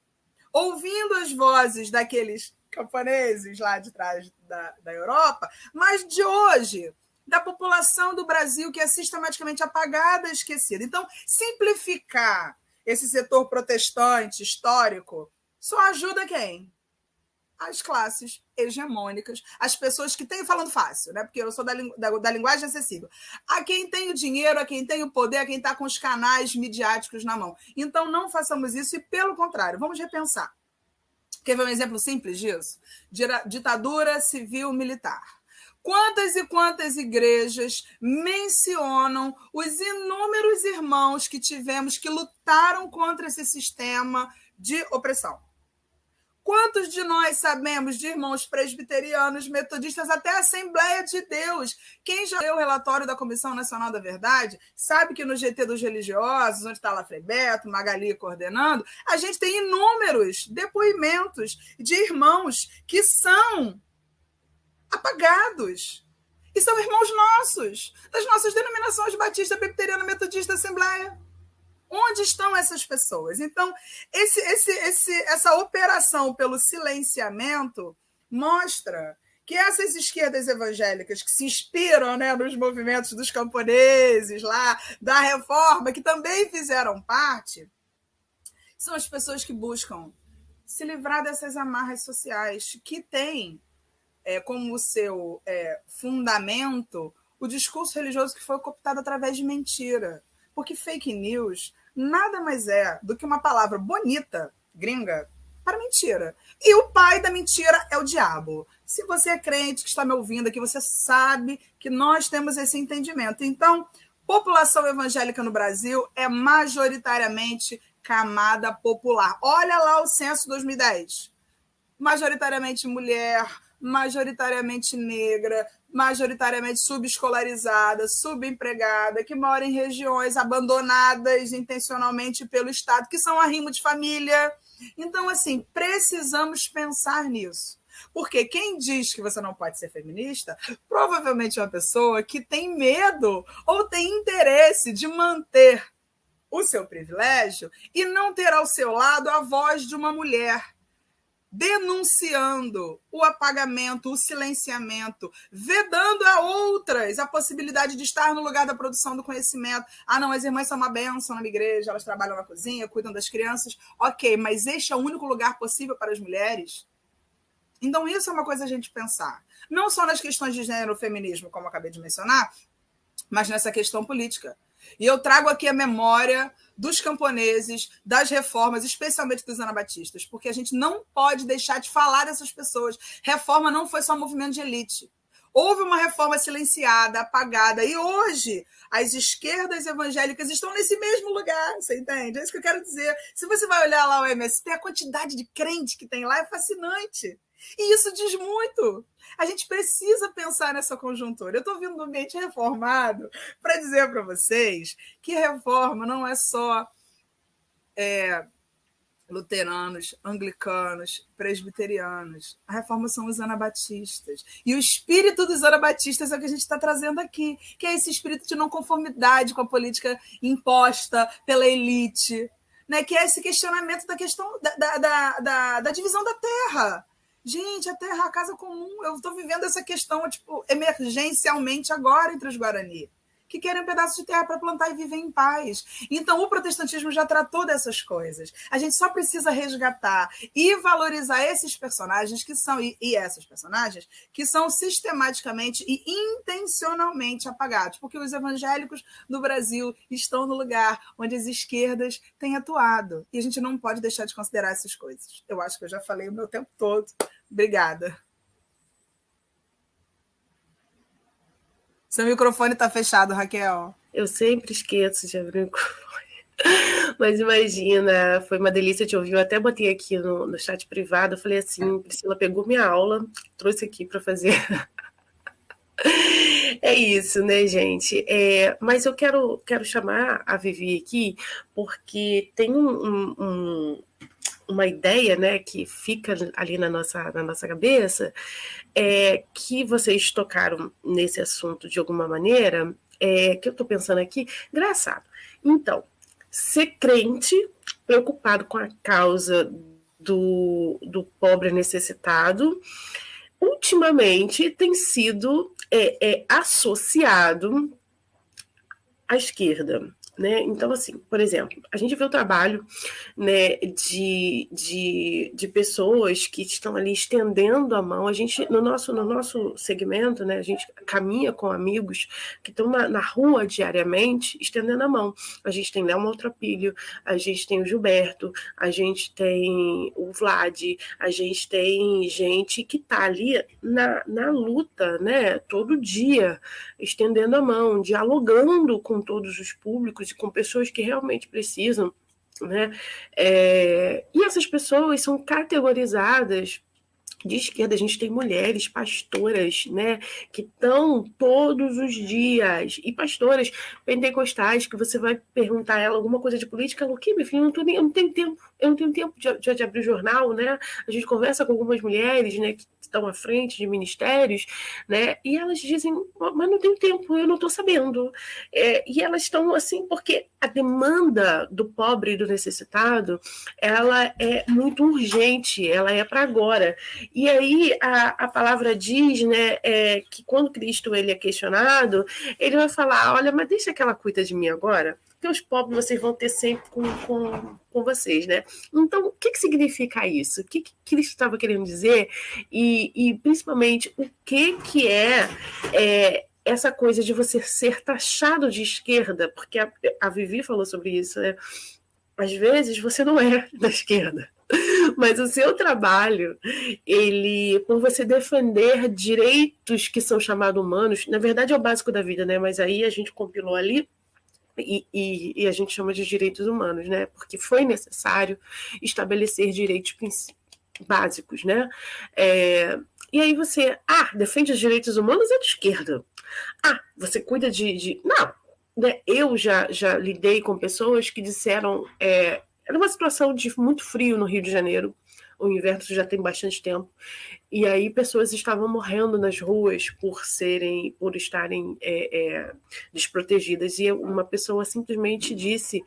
ouvindo as vozes daqueles camponeses lá de trás da Europa, mas de hoje, da população do Brasil que é sistematicamente apagada, esquecida. Então, simplificar esse setor protestante histórico só ajuda quem? As classes hegemônicas, as pessoas que têm, falando fácil, né? Porque eu sou da linguagem acessível, a quem tem o dinheiro, a quem tem o poder, a quem está com os canais midiáticos na mão. Então, não façamos isso e, pelo contrário, vamos repensar. Quer ver um exemplo simples disso? Ditadura civil-militar. Quantas e quantas igrejas mencionam os inúmeros irmãos que tivemos que lutaram contra esse sistema de opressão? Quantos de nós sabemos de irmãos presbiterianos, metodistas, até a Assembleia de Deus? Quem já leu o relatório da Comissão Nacional da Verdade sabe que no GT dos Religiosos, onde está lá Frei Beto, Magali coordenando, a gente tem inúmeros depoimentos de irmãos que são apagados. E são irmãos nossos, das nossas denominações batista, presbiteriana, metodista, Assembleia. Onde estão essas pessoas? Então, essa operação pelo silenciamento mostra que essas esquerdas evangélicas que se inspiram, né, nos movimentos dos camponeses lá, da reforma, que também fizeram parte, são as pessoas que buscam se livrar dessas amarras sociais, que têm como seu fundamento o discurso religioso que foi cooptado através de mentira. Porque fake news nada mais é do que uma palavra bonita, gringa, para mentira. E o pai da mentira é o diabo. Se você é crente que está me ouvindo aqui, você sabe que nós temos esse entendimento. Então, população evangélica no Brasil é majoritariamente camada popular. Olha lá o censo 2010. Majoritariamente mulher, majoritariamente negra, majoritariamente subescolarizada, subempregada, que mora em regiões abandonadas intencionalmente pelo Estado, que são arrimo de família. Então, assim, precisamos pensar nisso. Porque quem diz que você não pode ser feminista, provavelmente é uma pessoa que tem medo ou tem interesse de manter o seu privilégio e não ter ao seu lado a voz de uma mulher denunciando o apagamento, o silenciamento, vedando a outras a possibilidade de estar no lugar da produção do conhecimento. Ah, não, as irmãs são uma bênção na minha igreja, elas trabalham na cozinha, cuidam das crianças. Ok, mas este é o único lugar possível para as mulheres? Então, isso é uma coisa a gente pensar. Não só nas questões de gênero e feminismo, como eu acabei de mencionar, mas nessa questão política. E eu trago aqui a memória dos camponeses, das reformas, especialmente dos anabatistas, porque a gente não pode deixar de falar dessas pessoas. Reforma não foi só um movimento de elite. Houve uma reforma silenciada, apagada, e hoje as esquerdas evangélicas estão nesse mesmo lugar, você entende? É isso que eu quero dizer. Se você vai olhar lá o MST, a quantidade de crente que tem lá é fascinante. E isso diz muito. A gente precisa pensar nessa conjuntura. Eu estou vindo do ambiente reformado para dizer para vocês que reforma não é só luteranos, anglicanos, presbiterianos. A reforma são os anabatistas. E o espírito dos anabatistas é o que a gente está trazendo aqui, que é esse espírito de não conformidade com a política imposta pela elite, né? Que é esse questionamento da questão da divisão da terra. Gente, a terra é a casa comum. Eu estou vivendo essa questão emergencialmente agora entre os Guarani, que querem um pedaço de terra para plantar e viver em paz. Então, o protestantismo já tratou dessas coisas. A gente só precisa resgatar e valorizar esses personagens que são, e essas personagens, que são sistematicamente e intencionalmente apagados, porque os evangélicos no Brasil estão no lugar onde as esquerdas têm atuado. E a gente não pode deixar de considerar essas coisas. Eu acho que eu já falei o meu tempo todo. Obrigada. Seu microfone está fechado, Raquel. Eu sempre esqueço de abrir o microfone. Mas imagina, foi uma delícia te ouvir. Eu até botei aqui no chat privado, eu falei assim, Priscila pegou minha aula, trouxe aqui para fazer. É isso, né, gente? Mas eu quero chamar a Vivi aqui, porque tem uma ideia, né, que fica ali na nossa cabeça, que vocês tocaram nesse assunto de alguma maneira, que eu estou pensando aqui, engraçado. Então, ser crente, preocupado com a causa do pobre necessitado, ultimamente tem sido associado à esquerda. Né? Então, assim, por exemplo, a gente vê o trabalho, né, de pessoas que estão ali estendendo a mão. A gente, no nosso segmento, né, a gente caminha com amigos que estão na rua diariamente estendendo a mão. A gente tem Léo Maltrapilho, a gente tem o Gilberto, a gente tem o Vlad, a gente tem gente que está ali na luta, né, todo dia, estendendo a mão, dialogando com todos os públicos e com pessoas que realmente precisam, né? E essas pessoas são categorizadas de esquerda, a gente tem mulheres pastoras, né, que estão todos os dias, e pastoras pentecostais, que você vai perguntar a ela alguma coisa de política, ela, o que, meu filho, eu não tenho tempo de abrir jornal, né, a gente conversa com algumas mulheres, né, que estão à frente de ministérios, né, e elas dizem, mas não tenho tempo, eu não estou sabendo, e elas estão assim, porque a demanda do pobre e do necessitado, ela é muito urgente, ela é para agora. E aí a palavra diz, né, que quando Cristo ele é questionado, ele vai falar, olha, mas deixa que ela cuida de mim agora, porque os pobres vocês vão ter sempre com vocês, né? Então, o que significa isso? O que Cristo estava querendo dizer? E principalmente, o que é essa coisa de você ser taxado de esquerda? Porque a Vivi falou sobre isso, né? Às vezes você não é da esquerda, mas o seu trabalho, por você defender direitos que são chamados humanos, na verdade é o básico da vida, né? Mas aí a gente compilou ali e a gente chama de direitos humanos, né? Porque foi necessário estabelecer direitos básicos, né? E aí você, defende os direitos humanos, é de esquerda. Você cuida Não, né? Eu já lidei com pessoas que disseram, era uma situação de muito frio no Rio de Janeiro, o inverno já tem bastante tempo, e aí pessoas estavam morrendo nas ruas por estarem desprotegidas, e uma pessoa simplesmente disse,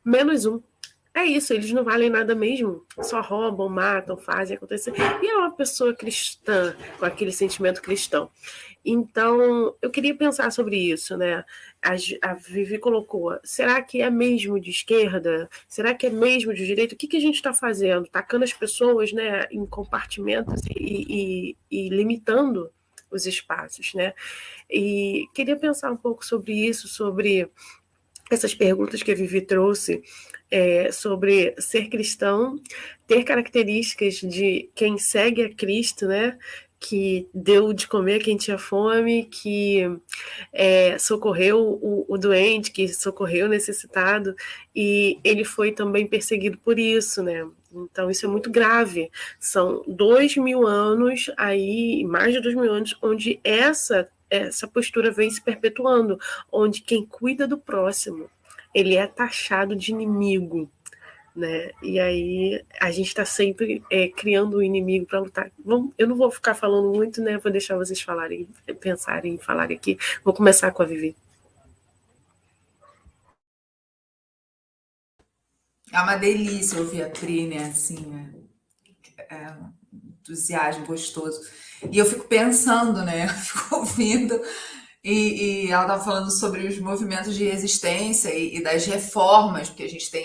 -1. É isso, eles não valem nada mesmo, só roubam, matam, fazem acontecer. E é uma pessoa cristã, com aquele sentimento cristão. Então, eu queria pensar sobre isso, né? A Vivi colocou, será que é mesmo de esquerda? Será que é mesmo de direita? O que a gente está fazendo? Tacando as pessoas, né, em compartimentos e limitando os espaços, né? E queria pensar um pouco sobre isso, sobre essas perguntas que a Vivi trouxe, sobre ser cristão, ter características de quem segue a Cristo, né? Que deu de comer a quem tinha fome, que socorreu o doente, que socorreu o necessitado, e ele foi também perseguido por isso, né? Então isso é muito grave. São 2000 anos aí, mais de 2000 anos, onde essa postura vem se perpetuando, onde quem cuida do próximo, ele é taxado de inimigo, né? E aí a gente está sempre criando um inimigo para lutar. Eu não vou ficar falando muito, né? Vou deixar vocês falarem, pensarem, falarem aqui. Vou começar com a Vivi. É uma delícia ouvir a Pri, né? Assim, um entusiasmo gostoso. E eu fico pensando, né? Eu fico ouvindo. E ela estava falando sobre os movimentos de resistência e das reformas, porque a gente tem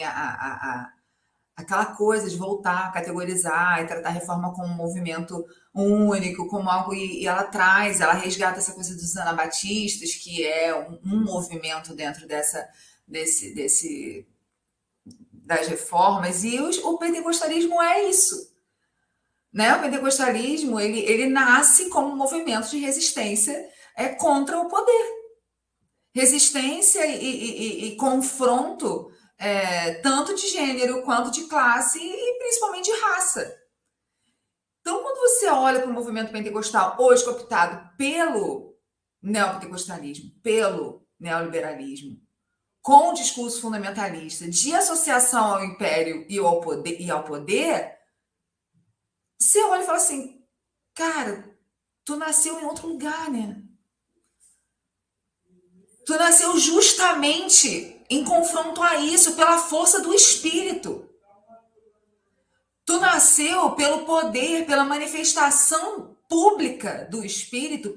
aquela coisa de voltar a categorizar e tratar a reforma como um movimento único, como algo, e ela resgata essa coisa dos anabatistas, que é um movimento dentro das reformas, e o pentecostalismo é isso, né? O pentecostalismo, ele nasce como um movimento de resistência contra o poder. Resistência e confronto, tanto de gênero quanto de classe e principalmente de raça. Então, quando você olha para o movimento pentecostal, hoje cooptado pelo neopentecostalismo, pelo neoliberalismo, com o discurso fundamentalista de associação ao império e ao poder, você olha e fala assim, cara, tu nasceu em outro lugar, né? Tu nasceu justamente em confronto a isso, pela força do Espírito. Tu nasceu pelo poder, pela manifestação pública do Espírito,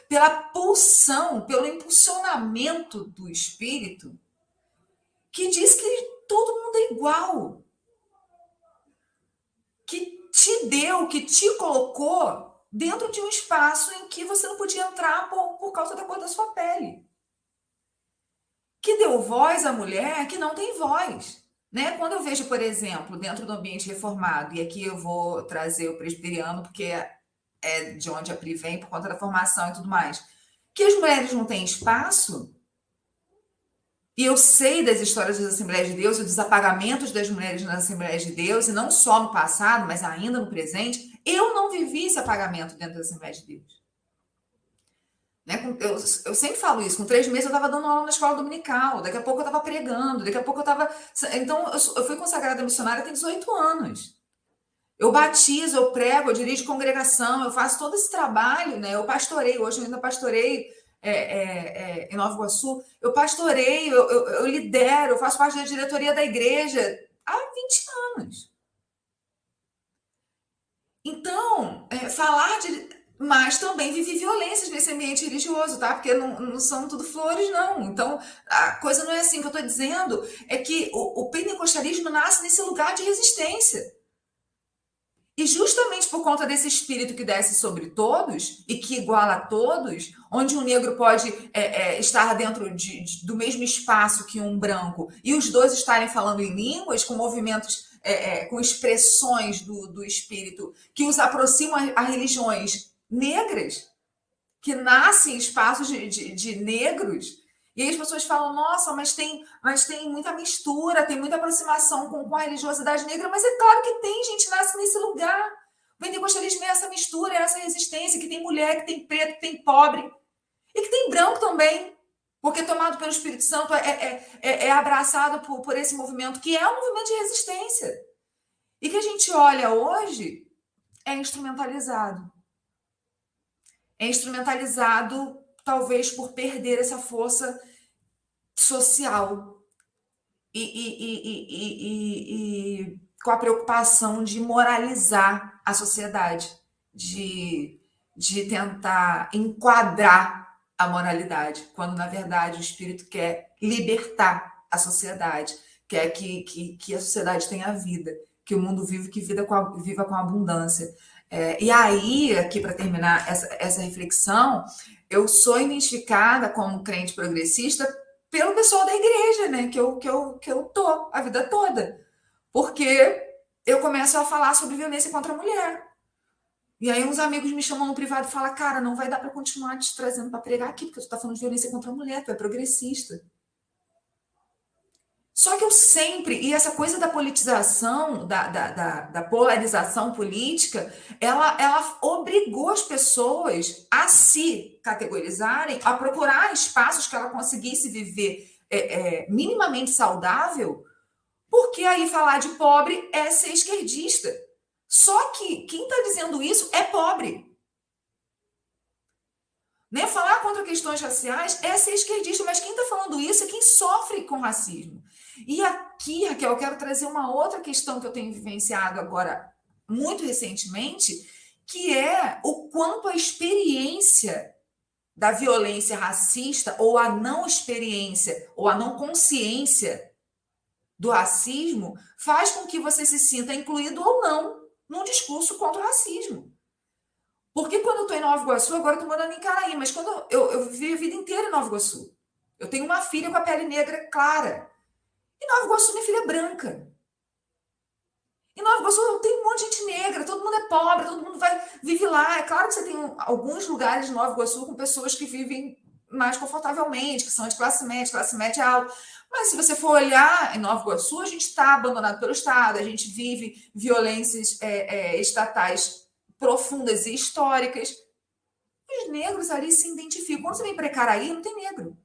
pela pulsão, pelo impulsionamento do Espírito, que diz que todo mundo é igual. Que te deu, que te colocou dentro de um espaço em que você não podia entrar por causa da cor da sua pele. Que deu voz à mulher que não tem voz, né? Quando eu vejo, por exemplo, dentro do ambiente reformado, e aqui eu vou trazer o presbiteriano, porque é de onde a Pri vem, por conta da formação e tudo mais, que as mulheres não têm espaço, e eu sei das histórias das Assembleias de Deus e dos apagamentos das mulheres nas Assembleias de Deus, e não só no passado, mas ainda no presente, Eu não vivi esse apagamento dentro da Assembleia de Deus. Né? Eu sempre falo isso, com 3 meses eu estava dando aula na escola dominical, daqui a pouco eu estava pregando, daqui a pouco eu estava... Então, eu fui consagrada missionária tem 18 anos. Eu batizo, eu prego, eu dirijo congregação, eu faço todo esse trabalho, né? Eu pastorei, hoje eu ainda pastorei em Nova Iguaçu, eu pastorei, eu lidero, eu faço parte da diretoria da igreja há 20 anos. Então, falar de... Mas também vivi violências nesse ambiente religioso, tá? Porque não são tudo flores, não. Então, a coisa não é assim. O que eu estou dizendo é que o pentecostalismo nasce nesse lugar de resistência. E justamente por conta desse espírito que desce sobre todos e que iguala a todos, onde um negro pode estar dentro do mesmo espaço que um branco e os dois estarem falando em línguas, com movimentos, com expressões do espírito que os aproximam a religiões negras, que nascem em espaços de negros. E aí as pessoas falam, nossa, mas tem muita mistura, tem muita aproximação com a religiosidade negra, mas é claro que tem, gente, nasce nesse lugar. O pentecostalismo é essa mistura, é essa resistência, que tem mulher, que tem preto, que tem pobre, e que tem branco também, porque tomado pelo Espírito Santo é abraçado por esse movimento, que é um movimento de resistência. E que a gente olha hoje, é instrumentalizado. É instrumentalizado, talvez, por perder essa força social e com a preocupação de moralizar a sociedade, de tentar enquadrar a moralidade, quando, na verdade, o Espírito quer libertar a sociedade, quer que a sociedade tenha vida, que o mundo viva com abundância. E aí, aqui para terminar essa reflexão, eu sou identificada como crente progressista pelo pessoal da igreja, né? Que eu tô a vida toda. Porque eu começo a falar sobre violência contra a mulher. E aí uns amigos me chamam no privado e falam, cara, não vai dar para continuar te trazendo para pregar aqui, porque tu tá falando de violência contra a mulher, tu é progressista. Só que eu sempre, e essa coisa da politização, da polarização política, ela obrigou as pessoas a se categorizarem, a procurar espaços que ela conseguisse viver minimamente saudável, porque aí falar de pobre é ser esquerdista. Só que quem está dizendo isso é pobre. Né? Falar contra questões raciais é ser esquerdista, mas quem está falando isso é quem sofre com racismo. E aqui, Raquel, eu quero trazer uma outra questão que eu tenho vivenciado agora, muito recentemente, que é o quanto a experiência da violência racista, ou a não experiência, ou a não consciência do racismo, faz com que você se sinta incluído ou não num discurso contra o racismo. Porque quando eu estou em Nova Iguaçu, agora eu estou morando em Caraí, mas quando eu vivi a vida inteira em Nova Iguaçu. Eu tenho uma filha com a pele negra clara. Em Nova Iguaçu, minha filha é branca. Em Nova Iguaçu tem um monte de gente negra, todo mundo é pobre, todo mundo vive lá. É claro que você tem alguns lugares de Nova Iguaçu com pessoas que vivem mais confortavelmente, que são de classe média alta. Mas se você for olhar em Nova Iguaçu, a gente está abandonado pelo Estado, a gente vive violências estatais profundas e históricas. Os negros ali se identificam. Quando você vem para Caraí, não tem negro.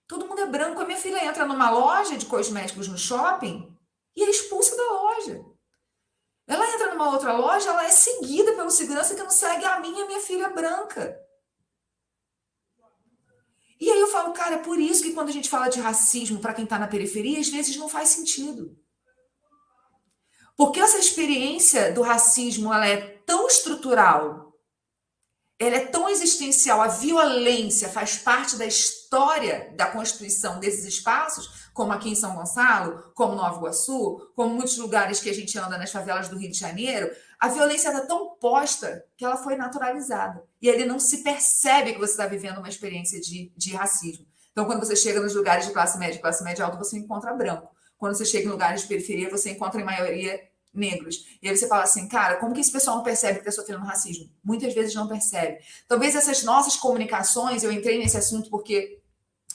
Todo mundo é branco. A minha filha entra numa loja de cosméticos no shopping e é expulsa da loja. Ela entra numa outra loja, ela é seguida pelo segurança que não segue a minha filha branca. E aí eu falo, cara, é por isso que quando a gente fala de racismo para quem está na periferia, às vezes não faz sentido. Porque essa experiência do racismo, ela é tão estrutural, ela é tão existencial, a violência faz parte da história da constituição desses espaços, como aqui em São Gonçalo, como Nova Iguaçu, como muitos lugares que a gente anda nas favelas do Rio de Janeiro, a violência está tão posta que ela foi naturalizada. E ele não se percebe que você está vivendo uma experiência de racismo. Então, quando você chega nos lugares de classe média alta, você encontra branco. Quando você chega em lugares de periferia, você encontra, em maioria, negros. E aí você fala assim, cara, como que esse pessoal não percebe que está sofrendo racismo? Muitas vezes não percebe. Talvez essas nossas comunicações, eu entrei nesse assunto porque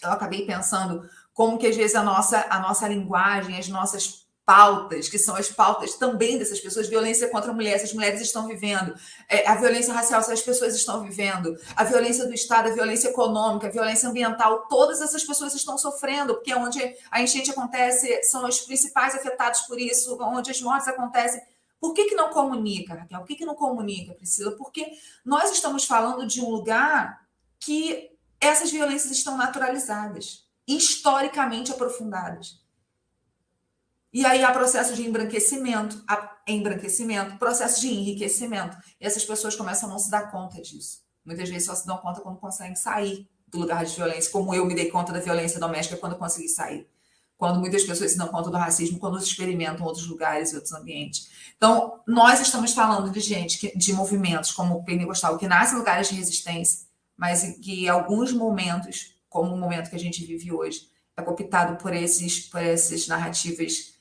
eu acabei pensando como que, às vezes, a nossa linguagem, as nossas pautas, que são as pautas também dessas pessoas, violência contra a mulher, essas mulheres estão vivendo, a violência racial, essas pessoas estão vivendo, a violência do Estado, a violência econômica, a violência ambiental, todas essas pessoas estão sofrendo, porque onde a enchente acontece, são os principais afetados por isso, onde as mortes acontecem. Por que não comunica, Raquel? Por que não comunica, Priscila? Porque nós estamos falando de um lugar que essas violências estão naturalizadas, historicamente aprofundadas. E aí há processo de embranquecimento, processo de enriquecimento. E essas pessoas começam a não se dar conta disso. Muitas vezes só se dão conta quando conseguem sair do lugar de violência, como eu me dei conta da violência doméstica quando eu consegui sair. Quando muitas pessoas se dão conta do racismo, quando experimentam outros lugares e outros ambientes. Então, nós estamos falando de gente, de movimentos como o pentecostal, que nasce em lugares de resistência, mas que em alguns momentos, como o momento que a gente vive hoje, é cooptado por essas narrativas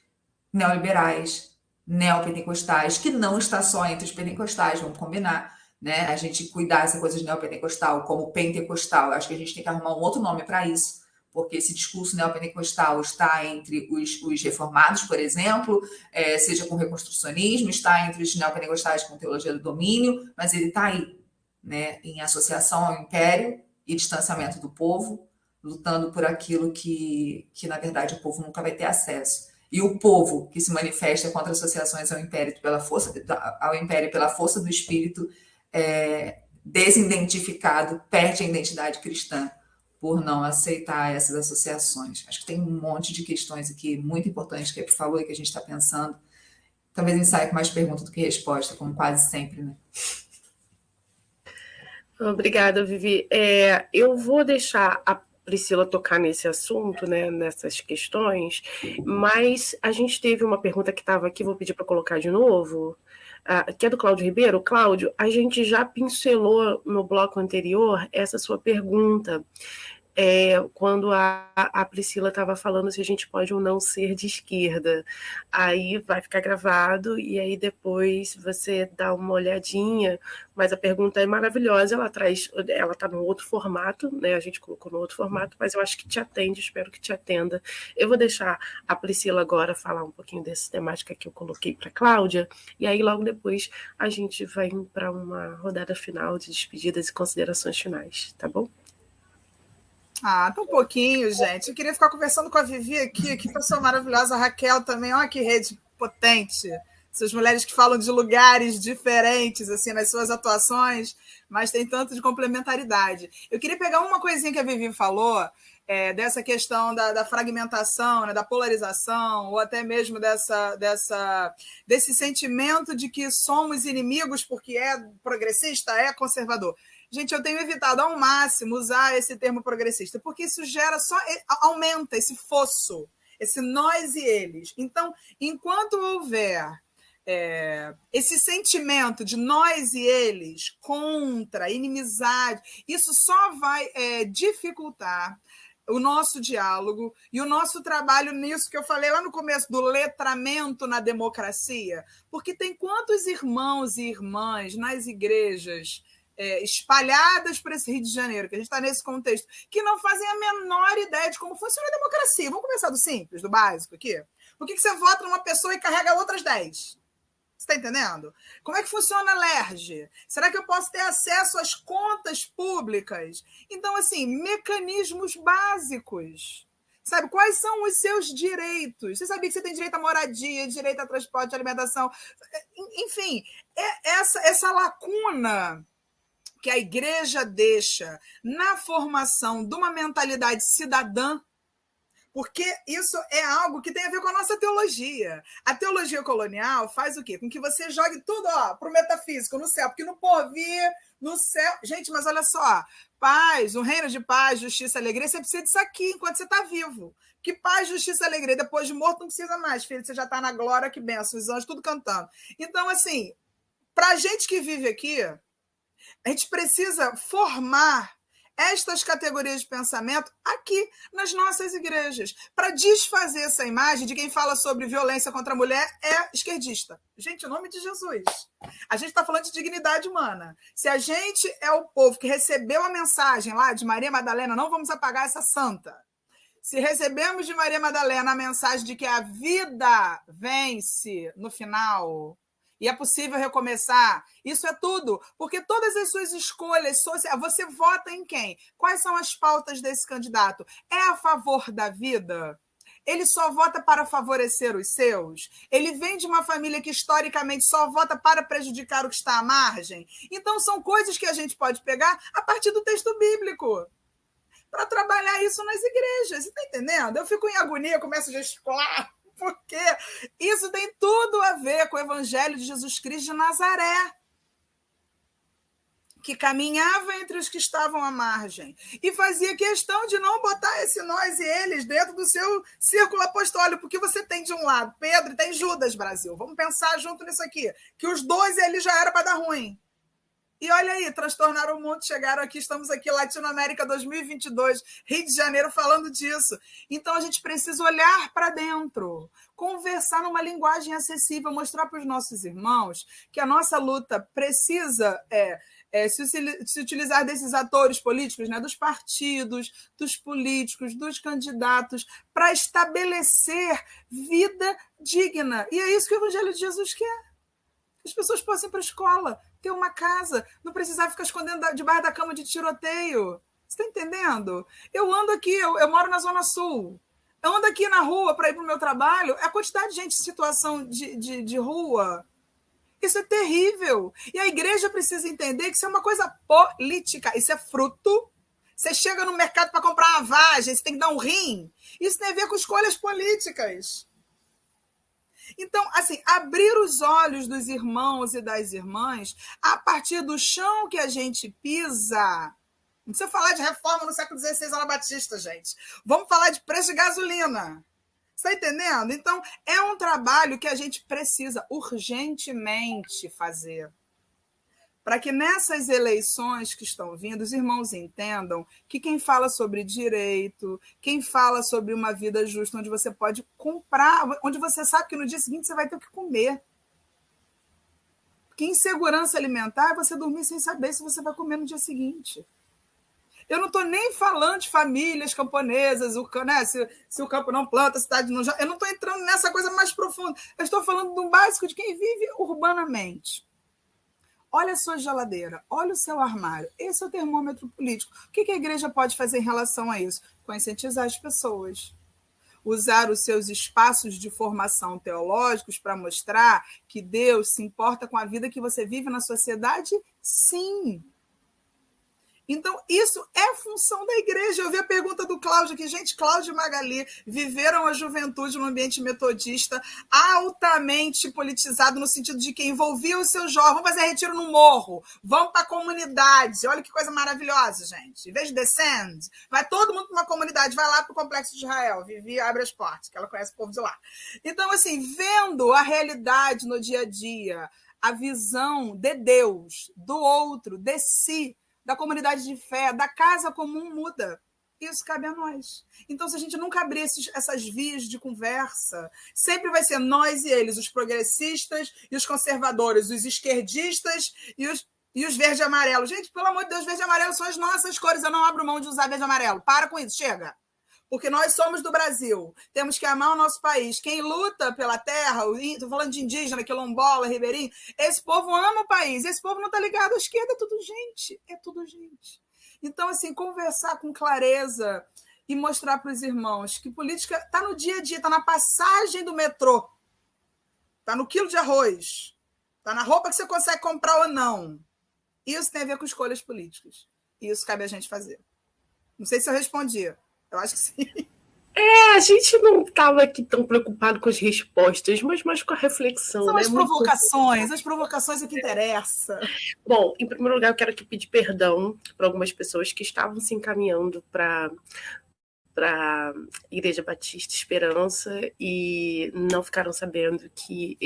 neoliberais, neopentecostais, que não está só entre os pentecostais, vamos combinar, né? A gente cuidar dessa coisa de neopentecostal como pentecostal, acho que a gente tem que arrumar um outro nome para isso, porque esse discurso neopentecostal está entre os reformados, por exemplo, seja com reconstrucionismo, está entre os neopentecostais com teologia do domínio, mas ele está aí, né? Em associação ao império e distanciamento do povo, lutando por aquilo que na verdade, o povo nunca vai ter acesso. E o povo que se manifesta contra associações ao império pela força do espírito, desidentificado, perde a identidade cristã por não aceitar essas associações. Acho que tem um monte de questões aqui muito importantes que a Pri falou e que a gente está pensando. Talvez a gente saia com mais pergunta do que resposta, como quase sempre, né? Obrigada, Vivi. Eu vou deixar a Priscila tocar nesse assunto, né, nessas questões, mas a gente teve uma pergunta que estava aqui, vou pedir para colocar de novo, que é do Cláudio Ribeiro. Cláudio, a gente já pincelou no bloco anterior essa sua pergunta, quando a Priscila estava falando se a gente pode ou não ser de esquerda. Aí vai ficar gravado e aí depois você dá uma olhadinha, mas a pergunta é maravilhosa, ela está no outro formato, né? A gente colocou no outro formato, mas eu acho que te atende, espero que te atenda. Eu vou deixar a Priscila agora falar um pouquinho dessa temática que eu coloquei para a Cláudia, e aí logo depois a gente vai para uma rodada final de despedidas e considerações finais, tá bom? Tá um pouquinho, gente. Eu queria ficar conversando com a Vivi aqui, que pessoa maravilhosa, a Raquel também. Olha que rede potente. Essas mulheres que falam de lugares diferentes, assim, nas suas atuações, mas tem tanto de complementaridade. Eu queria pegar uma coisinha que a Vivi falou, dessa questão da fragmentação, né, da polarização, ou até mesmo desse sentimento de que somos inimigos porque é progressista, é conservador. Gente, eu tenho evitado ao máximo usar esse termo progressista, porque isso aumenta esse fosso, esse nós e eles. Então, enquanto houver esse sentimento de nós e eles contra, inimizade, isso só vai dificultar o nosso diálogo e o nosso trabalho nisso que eu falei lá no começo, do letramento na democracia, porque tem quantos irmãos e irmãs nas igrejas espalhadas por esse Rio de Janeiro, que a gente está nesse contexto, que não fazem a menor ideia de como funciona a democracia. Vamos começar do simples, do básico aqui? Por que você vota numa pessoa e carrega outras 10? Você está entendendo? Como é que funciona a LERJ? Será que eu posso ter acesso às contas públicas? Então, assim, mecanismos básicos. Sabe, quais são os seus direitos? Você sabia que você tem direito à moradia, direito a transporte, alimentação? Enfim, essa lacuna que a igreja deixa na formação de uma mentalidade cidadã, porque isso é algo que tem a ver com a nossa teologia. A teologia colonial faz o quê? Com que você jogue tudo para o metafísico, no céu, porque no porvir, no céu... Gente, mas olha só, paz, um reino de paz, justiça e alegria, você precisa disso aqui enquanto você está vivo. Que paz, justiça e alegria, depois de morto não precisa mais, filho, você já está na glória, que benção, os anjos tudo cantando. Então, assim, para a gente que vive aqui, a gente precisa formar estas categorias de pensamento aqui nas nossas igrejas, para desfazer essa imagem de quem fala sobre violência contra a mulher é esquerdista. Gente, em nome de Jesus. A gente está falando de dignidade humana. Se a gente é o povo que recebeu a mensagem lá de Maria Madalena, não vamos apagar essa santa. Se recebemos de Maria Madalena a mensagem de que a vida vence no final e é possível recomeçar, isso é tudo, porque todas as suas escolhas sociais, você vota em quem? Quais são as pautas desse candidato? É a favor da vida? Ele só vota para favorecer os seus? Ele vem de uma família que historicamente só vota para prejudicar o que está à margem? Então são coisas que a gente pode pegar a partir do texto bíblico para trabalhar isso nas igrejas. Você está entendendo? Eu fico em agonia, começo a gesticular, porque isso tem tudo a ver com o Evangelho de Jesus Cristo de Nazaré, que caminhava entre os que estavam à margem e fazia questão de não botar esse nós e eles dentro do seu círculo apostólico, porque você tem de um lado Pedro e tem Judas, Brasil. Vamos pensar junto nisso aqui, que os dois ali já era para dar ruim. E olha aí, transtornaram o mundo, chegaram aqui, estamos aqui, Latinoamérica 2022, Rio de Janeiro, falando disso. Então, a gente precisa olhar para dentro, conversar numa linguagem acessível, mostrar para os nossos irmãos que a nossa luta precisa se utilizar desses atores políticos, né, dos partidos, dos políticos, dos candidatos, para estabelecer vida digna. E é isso que o Evangelho de Jesus quer. As pessoas possam ir para a escola, ter uma casa, não precisar ficar escondendo debaixo da cama de tiroteio. Você está entendendo? Eu ando aqui, eu moro na Zona Sul. Eu ando aqui na rua para ir para o meu trabalho, a quantidade de gente em situação de rua. Isso é terrível. E a igreja precisa entender que isso é uma coisa política. Isso é fruto. Você chega no mercado para comprar uma vagem, você tem que dar um rim. Isso tem a ver com escolhas políticas. Então, assim, abrir os olhos dos irmãos e das irmãs a partir do chão que a gente pisa. Não precisa falar de reforma no século XVI Ana Batista, gente. Vamos falar de preço de gasolina. Você está entendendo? Então, é um trabalho que a gente precisa urgentemente fazer. Para que nessas eleições que estão vindo, os irmãos entendam que quem fala sobre direito, quem fala sobre uma vida justa, onde você pode comprar, onde você sabe que no dia seguinte você vai ter o que comer. Porque insegurança alimentar é você dormir sem saber se você vai comer no dia seguinte. Eu não estou nem falando de famílias camponesas, né? Se o campo não planta, a cidade não... Eu não estou entrando nessa coisa mais profunda. Eu estou falando do básico de quem vive urbanamente. Olha a sua geladeira, olha o seu armário. Esse é o termômetro político. O que a igreja pode fazer em relação a isso? Conscientizar as pessoas. Usar os seus espaços de formação teológicos para mostrar que Deus se importa com a vida que você vive na sociedade? Sim. Então, isso é função da igreja. Eu vi a pergunta do Cláudio aqui. Gente, Cláudio e Magali viveram a juventude no ambiente metodista altamente politizado, no sentido de que envolvia os seus jovens. Vamos fazer retiro no morro, vamos para a comunidade. Olha que coisa maravilhosa, gente. Em vez de descend, vai todo mundo para uma comunidade, vai lá para o Complexo de Israel. Vivi abre as portas, que ela conhece o povo de lá. Então, assim, vendo a realidade no dia a dia, a visão de Deus, do outro, de si, da comunidade de fé, da casa comum muda. Isso cabe a nós. Então, se a gente nunca abrir essas vias de conversa, sempre vai ser nós e eles, os progressistas e os conservadores, os esquerdistas e os verde e amarelo. Gente, pelo amor de Deus, verde e amarelo são as nossas cores. Eu não abro mão de usar verde e amarelo. Para com isso, chega. Porque nós somos do Brasil, temos que amar o nosso país. Quem luta pela terra, estou falando de indígena, quilombola, ribeirinho, esse povo ama o país, esse povo não está ligado à esquerda, é tudo gente. Então, assim, conversar com clareza e mostrar para os irmãos que política está no dia a dia, está na passagem do metrô, está no quilo de arroz, está na roupa que você consegue comprar ou não. Isso tem a ver com escolhas políticas. E isso cabe a gente fazer. Não sei se eu respondi. Eu acho que sim. A gente não estava aqui tão preocupado com as respostas, mas mais com a reflexão. São, né? As provocações é que interessa. Bom, em primeiro lugar, eu quero aqui pedir perdão para algumas pessoas que estavam se encaminhando para a Igreja Batista Esperança e não ficaram sabendo que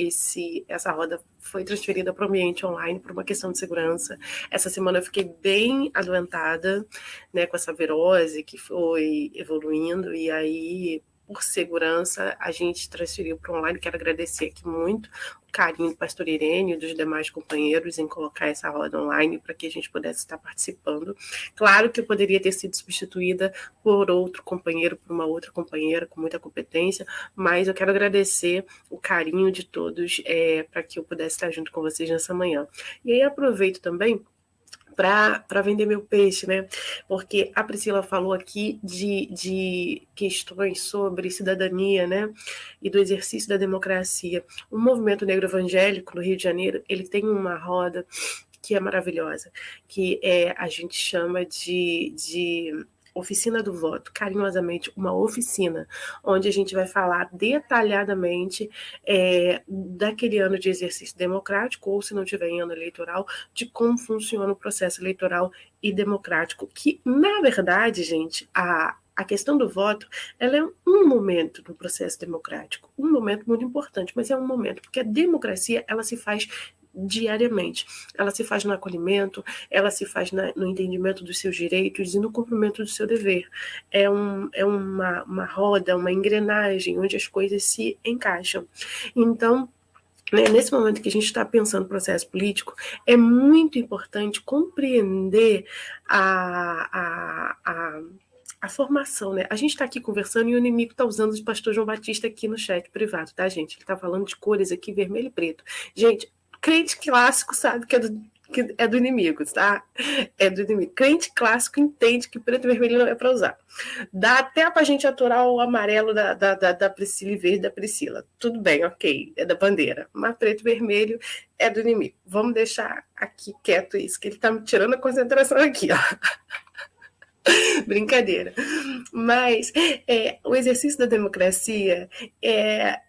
essa roda foi transferida para o ambiente online por uma questão de segurança. Essa semana eu fiquei bem adoentada, né, com essa virose que foi evoluindo, e aí por segurança, a gente transferiu para online. Quero agradecer aqui muito o carinho do pastor Irênio e dos demais companheiros em colocar essa roda online para que a gente pudesse estar participando. Claro que eu poderia ter sido substituída por outro companheiro, por uma outra companheira com muita competência, mas eu quero agradecer o carinho de todos para que eu pudesse estar junto com vocês nessa manhã. E aí aproveito também para vender meu peixe, né? Porque a Priscila falou aqui de questões sobre cidadania, né? E do exercício da democracia. O movimento negro evangélico no Rio de Janeiro, ele tem uma roda que é maravilhosa, que a gente chama de Oficina do Voto, carinhosamente uma oficina, onde a gente vai falar detalhadamente daquele ano de exercício democrático, ou se não tiver em ano eleitoral, de como funciona o processo eleitoral e democrático, que, na verdade, gente, a questão do voto, ela é um momento no processo democrático, um momento muito importante, mas é um momento, porque a democracia, ela se faz diariamente. Ela se faz no acolhimento, ela se faz no entendimento dos seus direitos e no cumprimento do seu dever. É uma roda, uma engrenagem onde as coisas se encaixam. Então, nesse momento que a gente está pensando no processo político, é muito importante compreender a formação, né? A gente está aqui conversando e o inimigo está usando o pastor João Batista aqui no chat privado, tá, gente? Ele está falando de cores aqui, vermelho e preto. Gente, crente clássico sabe que é do inimigo, tá? É do inimigo. Crente clássico entende que preto e vermelho não é para usar. Dá até pra gente aturar o amarelo da Priscila e verde da Priscila. Tudo bem, ok, é da bandeira. Mas preto e vermelho é do inimigo. Vamos deixar aqui quieto isso, que ele tá me tirando a concentração aqui, ó. Brincadeira. Mas o exercício da democracia é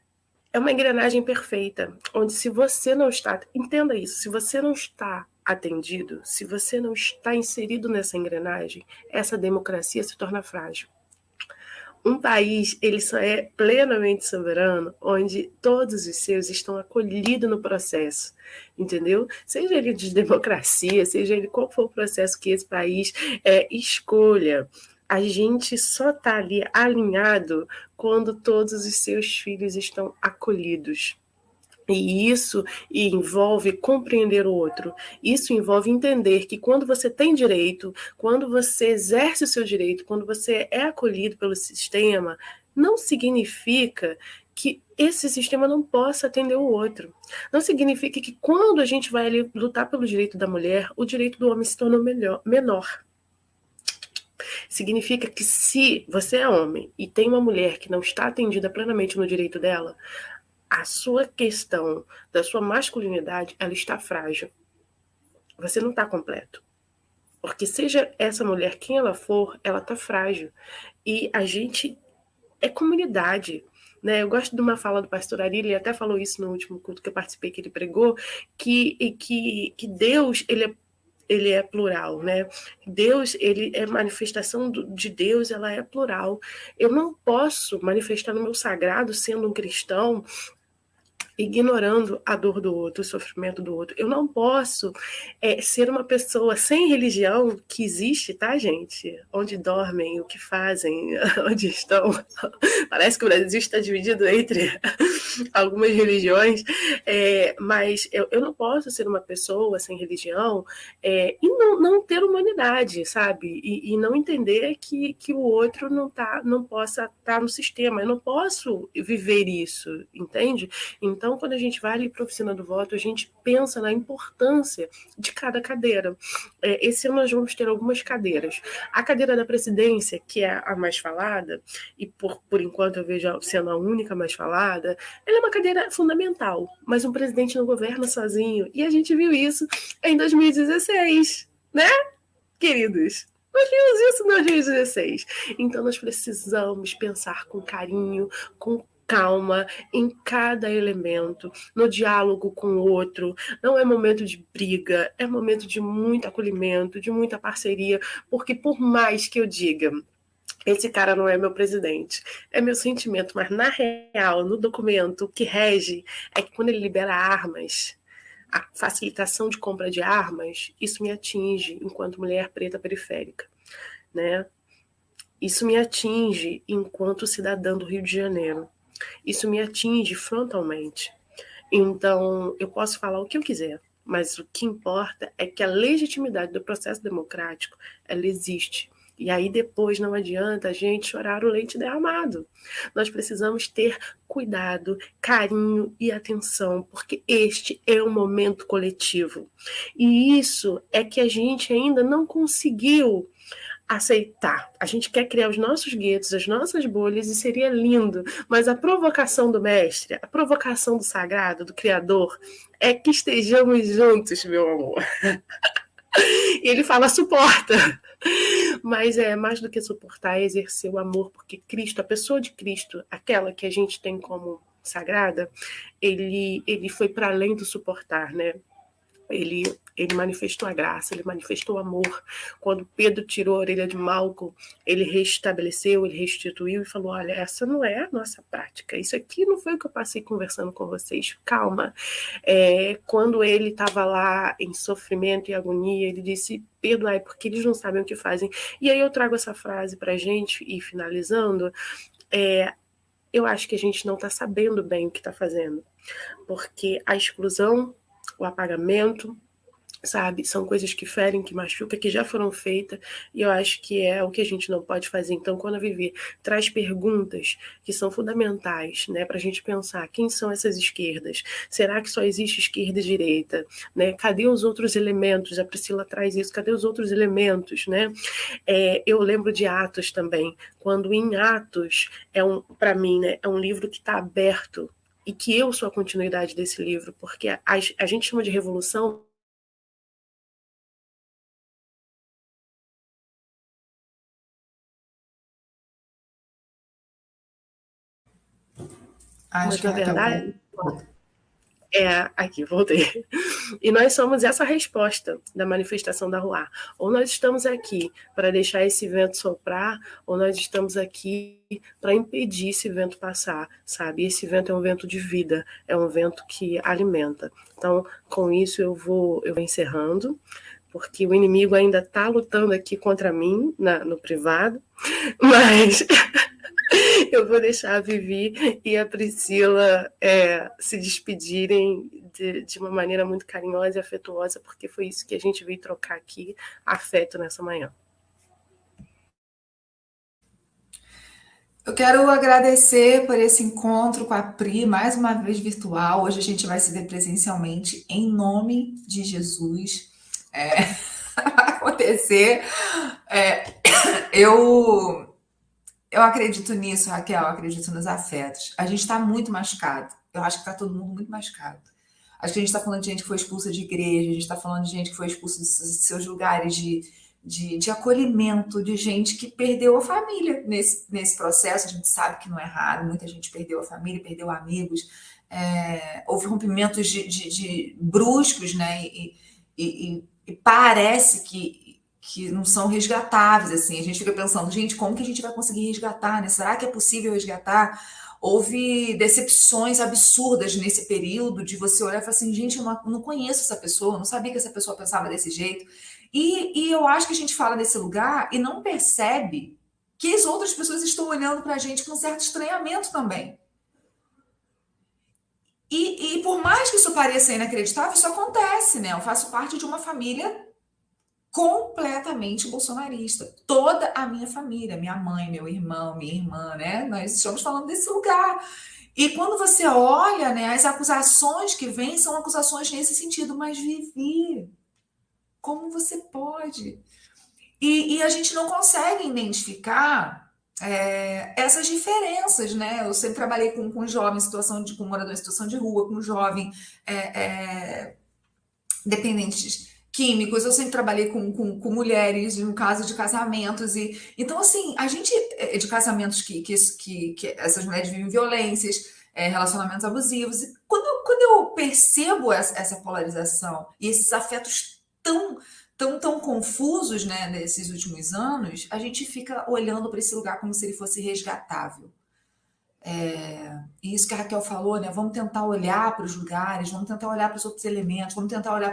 uma engrenagem perfeita, onde se você não está, entenda isso, se você não está atendido, se você não está inserido nessa engrenagem, essa democracia se torna frágil. Um país, ele só é plenamente soberano onde todos os seus estão acolhidos no processo, entendeu? Seja ele de democracia, seja ele qual for o processo que esse país escolha, a gente só está ali alinhado quando todos os seus filhos estão acolhidos. E isso envolve compreender o outro. Isso envolve entender que quando você tem direito, quando você exerce o seu direito, quando você é acolhido pelo sistema, não significa que esse sistema não possa atender o outro. Não significa que quando a gente vai ali lutar pelo direito da mulher, o direito do homem se torna menor. Significa que se você é homem e tem uma mulher que não está atendida plenamente no direito dela, a sua questão da sua masculinidade, ela está frágil. Você não está completo. Porque seja essa mulher quem ela for, ela está frágil. E a gente é comunidade. Né? Eu gosto de uma fala do pastor Ari, ele até falou isso no último culto que eu participei, que ele pregou, que Deus, ele é plural, né? Deus, ele é manifestação de Deus, ela é plural. Eu não posso manifestar no meu sagrado sendo um cristão ignorando a dor do outro, o sofrimento do outro. Eu não posso ser uma pessoa sem religião, que existe, tá, gente? Onde dormem, o que fazem, onde estão. Parece que o Brasil está dividido entre algumas religiões, mas eu não posso ser uma pessoa sem religião e não ter humanidade, sabe? E não entender que o outro não possa estar no sistema. Eu não posso viver isso, entende? Então, quando a gente vai ali para a oficina do voto, a gente pensa na importância de cada cadeira. Esse ano nós vamos ter algumas cadeiras. A cadeira da presidência, que é a mais falada, e por enquanto eu vejo sendo a única mais falada, ela é uma cadeira fundamental, mas um presidente não governa sozinho. E a gente viu isso em 2016, né, queridos? Nós vimos isso em 2016. Então nós precisamos pensar com carinho, com calma em cada elemento, no diálogo com o outro. Não é momento de briga, é momento de muito acolhimento, de muita parceria, porque por mais que eu diga, esse cara não é meu presidente, é meu sentimento, mas na real, no documento, o que rege é que quando ele libera armas, a facilitação de compra de armas, isso me atinge enquanto mulher preta periférica, né? Isso me atinge enquanto cidadã do Rio de Janeiro. Isso me atinge frontalmente. Então, eu posso falar o que eu quiser, mas o que importa é que a legitimidade do processo democrático, ela existe. E aí depois não adianta a gente chorar o leite derramado. Nós precisamos ter cuidado, carinho e atenção, porque este é um momento coletivo. E isso é que a gente ainda não conseguiu aceitar. A gente quer criar os nossos guetos, as nossas bolhas, e seria lindo, mas a provocação do mestre, a provocação do sagrado, do Criador, é que estejamos juntos, meu amor. E ele fala, suporta. Mas é mais do que suportar, é exercer o amor, porque Cristo, a pessoa de Cristo, aquela que a gente tem como sagrada, ele foi para além do suportar, né? Ele manifestou a graça, ele manifestou o amor. Quando Pedro tirou a orelha de Malco, ele restabeleceu, ele restituiu e falou, olha, essa não é a nossa prática, isso aqui não foi o que eu passei conversando com vocês, calma. Quando ele estava lá em sofrimento e agonia, ele disse, perdoai, porque eles não sabem o que fazem. E aí eu trago essa frase para a gente, e finalizando, eu acho que a gente não está sabendo bem o que está fazendo, porque a exclusão, o apagamento, sabe, são coisas que ferem, que machucam, que já foram feitas, e eu acho que é o que a gente não pode fazer. Então, quando a Vivi traz perguntas que são fundamentais, né, para a gente pensar, quem são essas esquerdas? Será que só existe esquerda e direita? Né? Cadê os outros elementos? A Priscila traz isso, cadê os outros elementos? Né? Eu lembro de Atos também, quando em Atos, para mim, né, é um livro que está aberto, e que eu sou a continuidade desse livro, porque a gente chama de revolução. Acho que a verdade aqui, voltei. E nós somos essa resposta da manifestação da Rua. Ou nós estamos aqui para deixar esse vento soprar, ou nós estamos aqui para impedir esse vento passar, sabe? Esse vento é um vento de vida, é um vento que alimenta. Então, com isso eu vou encerrando, porque o inimigo ainda está lutando aqui contra mim no privado, mas eu vou deixar a Vivi e a Priscila se despedirem de uma maneira muito carinhosa e afetuosa, porque foi isso que a gente veio trocar aqui, afeto nessa manhã. Eu quero agradecer por esse encontro com a Pri, mais uma vez virtual. Hoje a gente vai se ver presencialmente, em nome de Jesus. Vai acontecer. Eu acredito nisso, Raquel, eu acredito nos afetos. A gente está muito machucado. Eu acho que está todo mundo muito machucado. Acho que a gente está falando de gente que foi expulsa de igreja, a gente está falando de gente que foi expulsa dos seus lugares de acolhimento, de gente que perdeu a família nesse processo. A gente sabe que não é raro, muita gente perdeu a família, perdeu amigos, houve rompimentos de bruscos, né? E parece que não são resgatáveis, assim. A gente fica pensando, gente, como que a gente vai conseguir resgatar, né? Será que é possível resgatar? Houve decepções absurdas nesse período de você olhar e falar assim, gente, eu não conheço essa pessoa, eu não sabia que essa pessoa pensava desse jeito. E eu acho que a gente fala desse lugar e não percebe que as outras pessoas estão olhando para a gente com um certo estranhamento também. E por mais que isso pareça inacreditável, isso acontece, né? Eu faço parte de uma família completamente bolsonarista. Toda a minha família, minha mãe, meu irmão, minha irmã, né? Nós estamos falando desse lugar. E quando você olha, né, as acusações que vêm são acusações nesse sentido, mas Vivi, como você pode? E a gente não consegue identificar essas diferenças, né? Eu sempre trabalhei com jovem com morador em situação de rua, com jovem dependentes químicos, eu sempre trabalhei com mulheres, no caso de casamentos, então, assim, a gente, de casamentos que essas mulheres vivem violências, relacionamentos abusivos, e quando eu percebo essa polarização e esses afetos tão confusos, né, nesses últimos anos, a gente fica olhando para esse lugar como se ele fosse resgatável. E isso que a Raquel falou, né? Vamos tentar olhar para os lugares, vamos tentar olhar para os outros elementos, vamos tentar olhar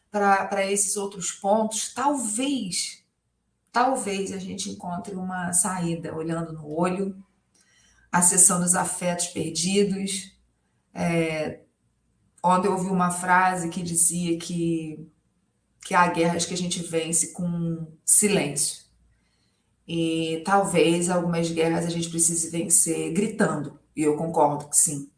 para esses outros pontos. Talvez talvez a gente encontre uma saída olhando no olho, acessando os afetos perdidos. Ontem eu ouvi uma frase que dizia que há guerras que a gente vence com silêncio. E talvez algumas guerras a gente precise vencer gritando, e eu concordo que sim.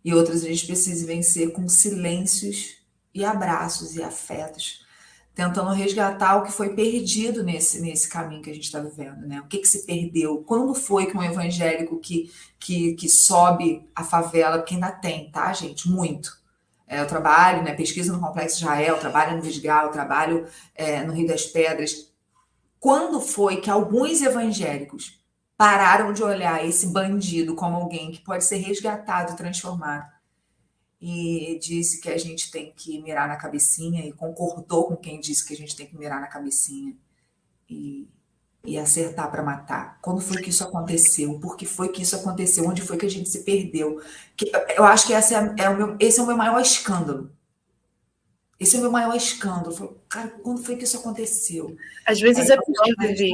E outras a gente precisa vencer com silêncios e abraços e afetos, tentando resgatar o que foi perdido nesse caminho que a gente está vivendo, né? O que se perdeu? Quando foi que um evangélico que sobe a favela, porque ainda tem, tá, gente? Muito. Eu trabalho, né, pesquisa no Complexo Israel, trabalho no Vidigal, trabalho no Rio das Pedras. Quando foi que alguns evangélicos pararam de olhar esse bandido como alguém que pode ser resgatado, transformado, e disse que a gente tem que mirar na cabecinha, e concordou com quem disse que a gente tem que mirar na cabecinha e acertar para matar? Quando foi que isso aconteceu? Por que foi que isso aconteceu? Onde foi que a gente se perdeu? Eu acho que esse é o meu maior escândalo. Esse é o meu maior escândalo. Cara, quando foi que isso aconteceu? Às vezes é pior, Vivi.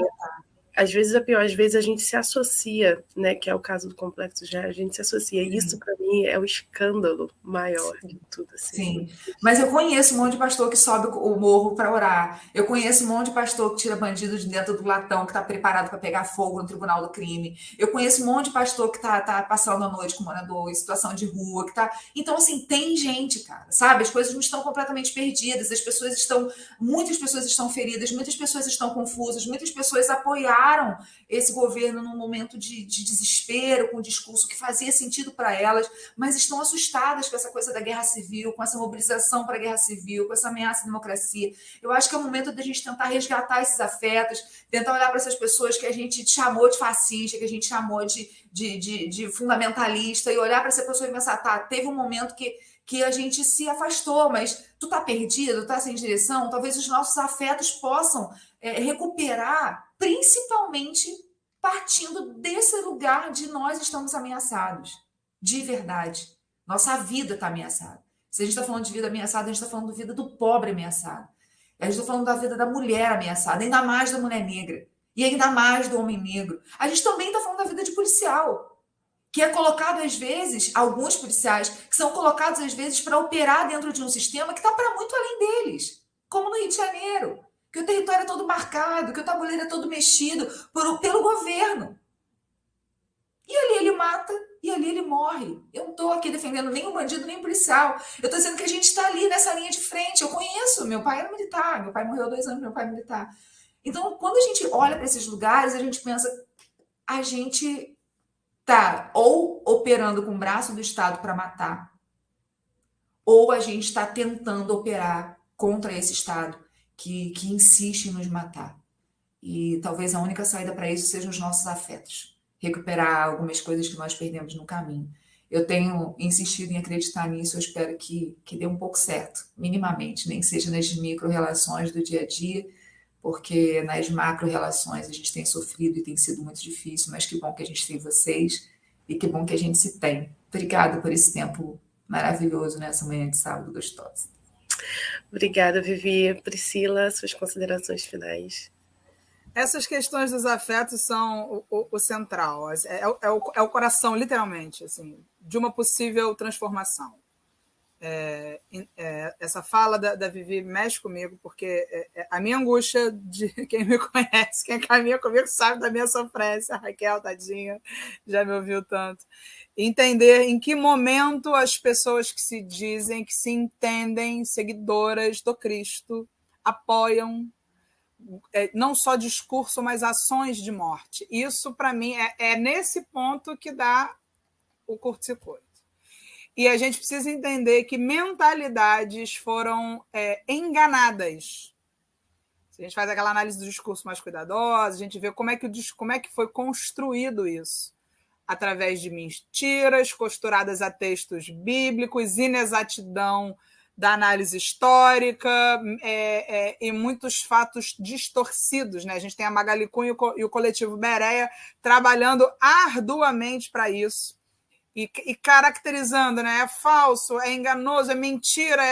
Às vezes é pior, às vezes a gente se associa, né? Que é o caso do Complexo já, a gente se associa. E isso, para mim, é o escândalo maior de tudo. Assim. Sim, mas eu conheço um monte de pastor que sobe o morro para orar. Eu conheço um monte de pastor que tira bandido de dentro do latão, que está preparado para pegar fogo no tribunal do crime. Eu conheço um monte de pastor que tá passando a noite com morador em situação de rua, que tá. Então, assim, tem gente, cara, sabe? As coisas não estão completamente perdidas, muitas pessoas estão feridas, muitas pessoas estão confusas, muitas pessoas apoiaram esse governo num momento de desespero, com um discurso que fazia sentido para elas, mas estão assustadas com essa coisa da guerra civil, com essa mobilização para a guerra civil, com essa ameaça à democracia. Eu acho que é o momento da gente tentar resgatar esses afetos, tentar olhar para essas pessoas que a gente chamou de fascista, que a gente chamou de fundamentalista, e olhar para essa pessoa e pensar, tá, teve um momento que a gente se afastou, mas tu tá perdido, tu tá sem direção, talvez os nossos afetos possam recuperar, principalmente partindo desse lugar de nós estamos ameaçados, de verdade. Nossa vida está ameaçada. Se a gente está falando de vida ameaçada, a gente está falando da vida do pobre ameaçado. A gente está falando da vida da mulher ameaçada, ainda mais da mulher negra, e ainda mais do homem negro. A gente também está falando da vida de policial, que é colocado às vezes, alguns policiais, que são colocados às vezes para operar dentro de um sistema que está para muito além deles, como no Rio de Janeiro, que o território é todo marcado, que o tabuleiro é todo mexido pelo governo. E ali ele mata, e ali ele morre. Eu não estou aqui defendendo nem o bandido, nem o policial. Eu estou dizendo que a gente está ali nessa linha de frente. Eu conheço, meu pai era militar, meu pai morreu há 2 anos, meu pai é militar. Então, quando a gente olha para esses lugares, a gente pensa, a gente está ou operando com o braço do Estado para matar, ou a gente está tentando operar contra esse Estado que insiste em nos matar. E talvez a única saída para isso sejam os nossos afetos. Recuperar algumas coisas que nós perdemos no caminho. Eu tenho insistido em acreditar nisso, eu espero que dê um pouco certo, minimamente, nem que seja nas micro-relações do dia a dia, porque nas macro-relações a gente tem sofrido e tem sido muito difícil, mas que bom que a gente tem vocês e que bom que a gente se tem. Obrigada por esse tempo maravilhoso nessa manhã de sábado gostosa. Obrigada, Vivi. Priscila, suas considerações finais. Essas questões dos afetos são o central, é o coração, literalmente, assim, de uma possível transformação. Essa fala da Vivi mexe comigo, porque a minha angústia, de quem me conhece, quem caminha comigo sabe da minha sofrência, a Raquel, tadinha, já me ouviu tanto. Entender em que momento as pessoas que se dizem, que se entendem seguidoras do Cristo, apoiam não só discurso, mas ações de morte. Isso, para mim, é nesse ponto que dá o curto-circuito. E a gente precisa entender que mentalidades foram enganadas. Se a gente faz aquela análise do discurso mais cuidadosa, a gente vê como é que foi construído isso. Através de mentiras costuradas a textos bíblicos, inexatidão da análise histórica e muitos fatos distorcidos. Né? A gente tem a Magali Cunha e o coletivo Bereia trabalhando arduamente para isso e caracterizando, né? É falso, é enganoso, é mentira.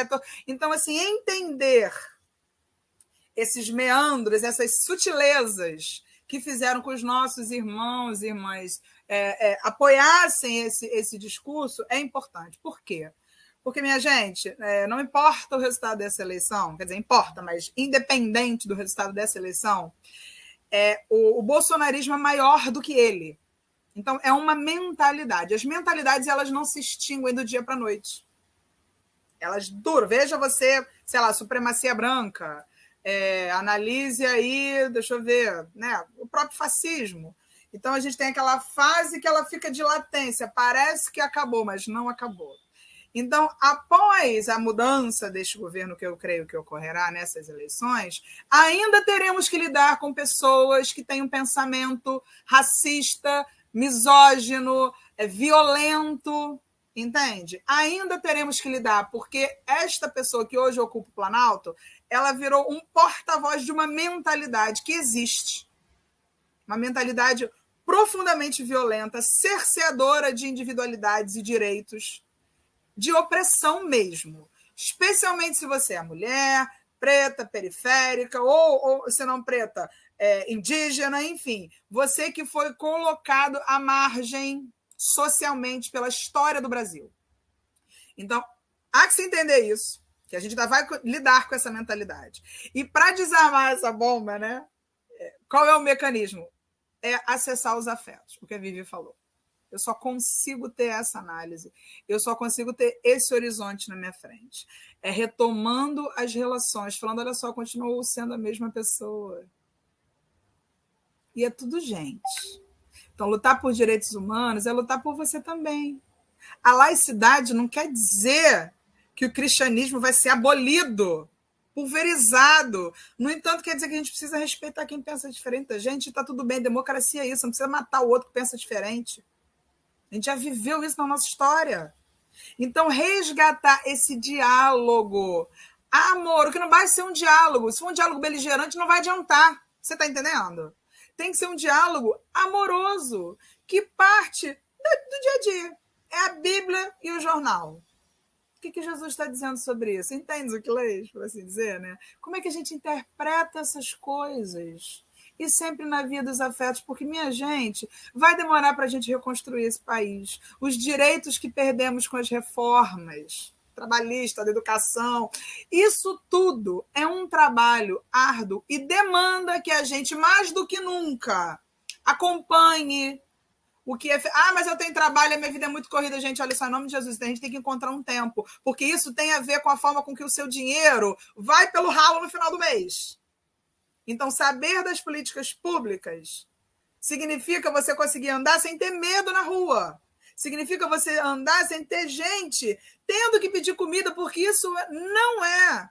Então, assim, entender esses meandros, essas sutilezas que fizeram com os nossos irmãos e irmãs apoiassem esse discurso é importante. Por quê? Porque, minha gente, não importa o resultado dessa eleição, quer dizer, importa, mas independente do resultado dessa eleição, o bolsonarismo é maior do que ele. Então, é uma mentalidade. As mentalidades, elas não se extinguem do dia para a noite. Elas duram. Veja você, sei lá, supremacia branca, analise aí, deixa eu ver, né, o próprio fascismo. Então, a gente tem aquela fase que ela fica de latência, parece que acabou, mas não acabou. Então, após a mudança deste governo, que eu creio que ocorrerá nessas eleições, ainda teremos que lidar com pessoas que têm um pensamento racista, misógino, violento, entende? Ainda teremos que lidar, porque esta pessoa que hoje ocupa o Planalto, ela virou um porta-voz de uma mentalidade que existe. Uma mentalidade profundamente violenta, cerceadora de individualidades e direitos, de opressão mesmo. Especialmente se você é mulher, preta, periférica, ou se não preta, indígena, enfim. Você que foi colocado à margem socialmente pela história do Brasil. Então, há que se entender isso, que a gente ainda vai lidar com essa mentalidade. E para desarmar essa bomba, né, qual é o mecanismo? É acessar os afetos, o que a Vivi falou. Eu só consigo ter essa análise, eu só consigo ter esse horizonte na minha frente. É retomando as relações, falando, olha só, continuo sendo a mesma pessoa. E é tudo gente. Então, lutar por direitos humanos é lutar por você também. A laicidade não quer dizer que o cristianismo vai ser abolido, pulverizado. No entanto, quer dizer que a gente precisa respeitar quem pensa diferente da gente. Está tudo bem, democracia é isso, não precisa matar o outro que pensa diferente. A gente já viveu isso na nossa história. Então, resgatar esse diálogo. Amor, o que não vai ser um diálogo. Se for um diálogo beligerante, não vai adiantar. Você está entendendo? Tem que ser um diálogo amoroso, que parte do dia a dia. É a Bíblia e o jornal. O que Jesus está dizendo sobre isso? Entende o que lês, por assim dizer, né? Como é que a gente interpreta essas coisas? E sempre na via dos afetos, porque, minha gente, vai demorar para a gente reconstruir esse país. Os direitos que perdemos com as reformas trabalhistas, da educação, isso tudo é um trabalho árduo e demanda que a gente, mais do que nunca, acompanhe o que é... mas eu tenho trabalho, a minha vida é muito corrida, gente, olha só, em nome de Jesus, a gente tem que encontrar um tempo, porque isso tem a ver com a forma com que o seu dinheiro vai pelo ralo no final do mês. Então, saber das políticas públicas significa você conseguir andar sem ter medo na rua. Significa você andar sem ter gente tendo que pedir comida, porque isso não é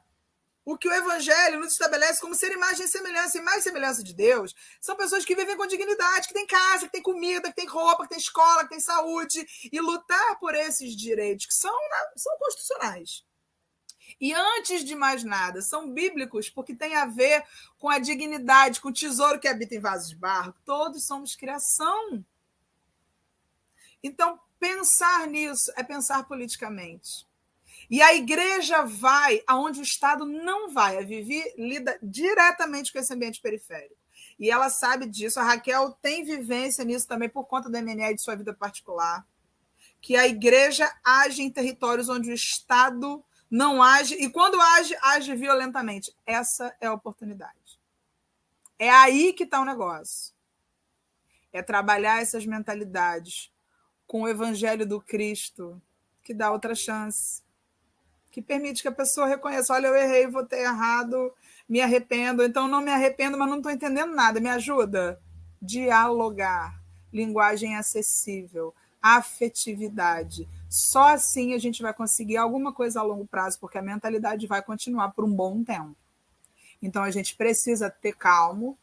o que o Evangelho nos estabelece como ser imagem e semelhança. Imagem e semelhança de Deus são pessoas que vivem com dignidade, que têm casa, que têm comida, que têm roupa, que têm escola, que têm saúde. E lutar por esses direitos que são constitucionais. E, antes de mais nada, são bíblicos, porque tem a ver com a dignidade, com o tesouro que habita em vasos de barro. Todos somos criação. Então, pensar nisso é pensar politicamente. E a igreja vai aonde o Estado não vai. A Vivi lida diretamente com esse ambiente periférico. E ela sabe disso. A Raquel tem vivência nisso também por conta do MNE e de sua vida particular. Que a igreja age em territórios onde o Estado não age, e quando age, age violentamente. Essa é a oportunidade. É aí que está o negócio. É trabalhar essas mentalidades com o Evangelho do Cristo, que dá outra chance, que permite que a pessoa reconheça, olha, eu errei, votei errado, me arrependo, então não me arrependo, mas não estou entendendo nada, me ajuda? Dialogar, linguagem acessível, afetividade. Só assim a gente vai conseguir alguma coisa a longo prazo, porque a mentalidade vai continuar por um bom tempo. Então a gente precisa ter calmo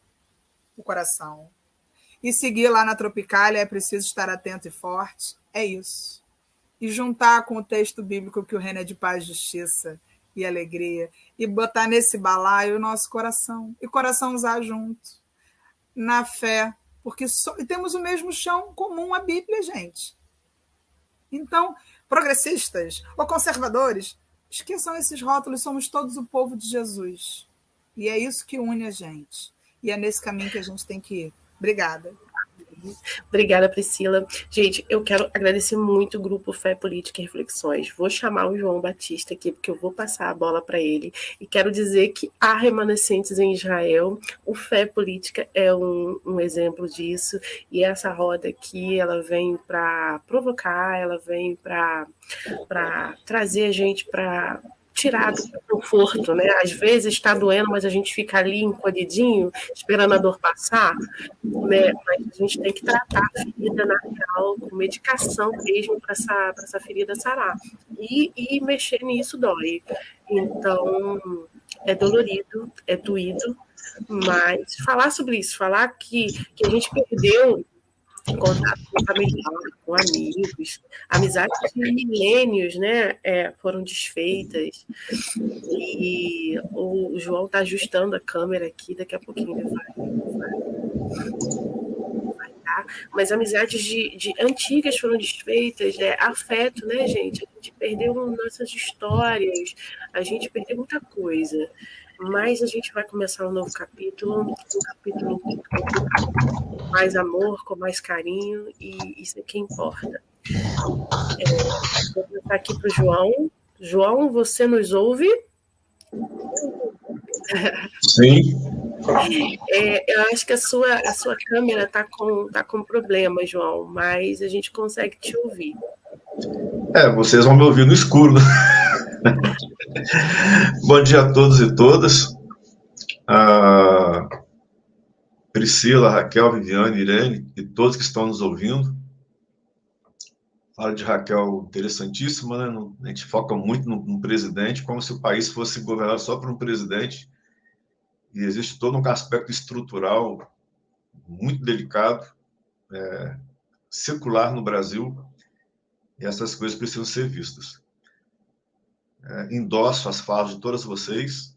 o coração. E seguir lá na Tropicália é preciso estar atento e forte. É isso. E juntar com o texto bíblico que o reino é de paz, justiça e alegria. E botar nesse balaio o nosso coração. E coração usar junto. Na fé. Porque temos o mesmo chão comum, a Bíblia, gente. Então, progressistas ou conservadores, esqueçam esses rótulos, somos todos o povo de Jesus. E é isso que une a gente. E é nesse caminho que a gente tem que ir. Obrigada. Obrigada, Priscila. Gente, eu quero agradecer muito o Grupo Fé, Política e Reflexões. Vou chamar o João Batista aqui, porque eu vou passar a bola para ele. E quero dizer que há remanescentes em Israel. O Fé Política é um exemplo disso. E essa roda aqui, ela vem para provocar, ela vem para trazer a gente para tirar do conforto, né? Às vezes está doendo, mas a gente fica ali encolhidinho, esperando a dor passar, né? Mas a gente tem que tratar a ferida na real, com medicação mesmo, para essa ferida sarar. E mexer nisso dói. Então, é dolorido, é doído, mas falar sobre isso, falar que a gente perdeu contato com familiar, com amigos, amizades de milênios, né, foram desfeitas. E o João está ajustando a câmera aqui, daqui a pouquinho ele vai dar. Mas amizades de antigas foram desfeitas, afeto, né, gente? A gente perdeu nossas histórias, a gente perdeu muita coisa. Mas a gente vai começar um novo capítulo, um capítulo com mais amor, com mais carinho, e isso é que importa. Vou passar aqui para o João. João, você nos ouve? Sim. Eu acho que a sua câmera está com problema, João, mas a gente consegue te ouvir. Vocês vão me ouvir no escuro, né? Bom dia a todos e todas. A Priscila, Raquel, Viviane, Irene e todos que estão nos ouvindo. Fala de Raquel interessantíssima, né? A gente foca muito no presidente, como se o país fosse governado só por um presidente. E existe todo um aspecto estrutural muito delicado, secular no Brasil, e essas coisas precisam ser vistas. Endosso as falas de todas vocês.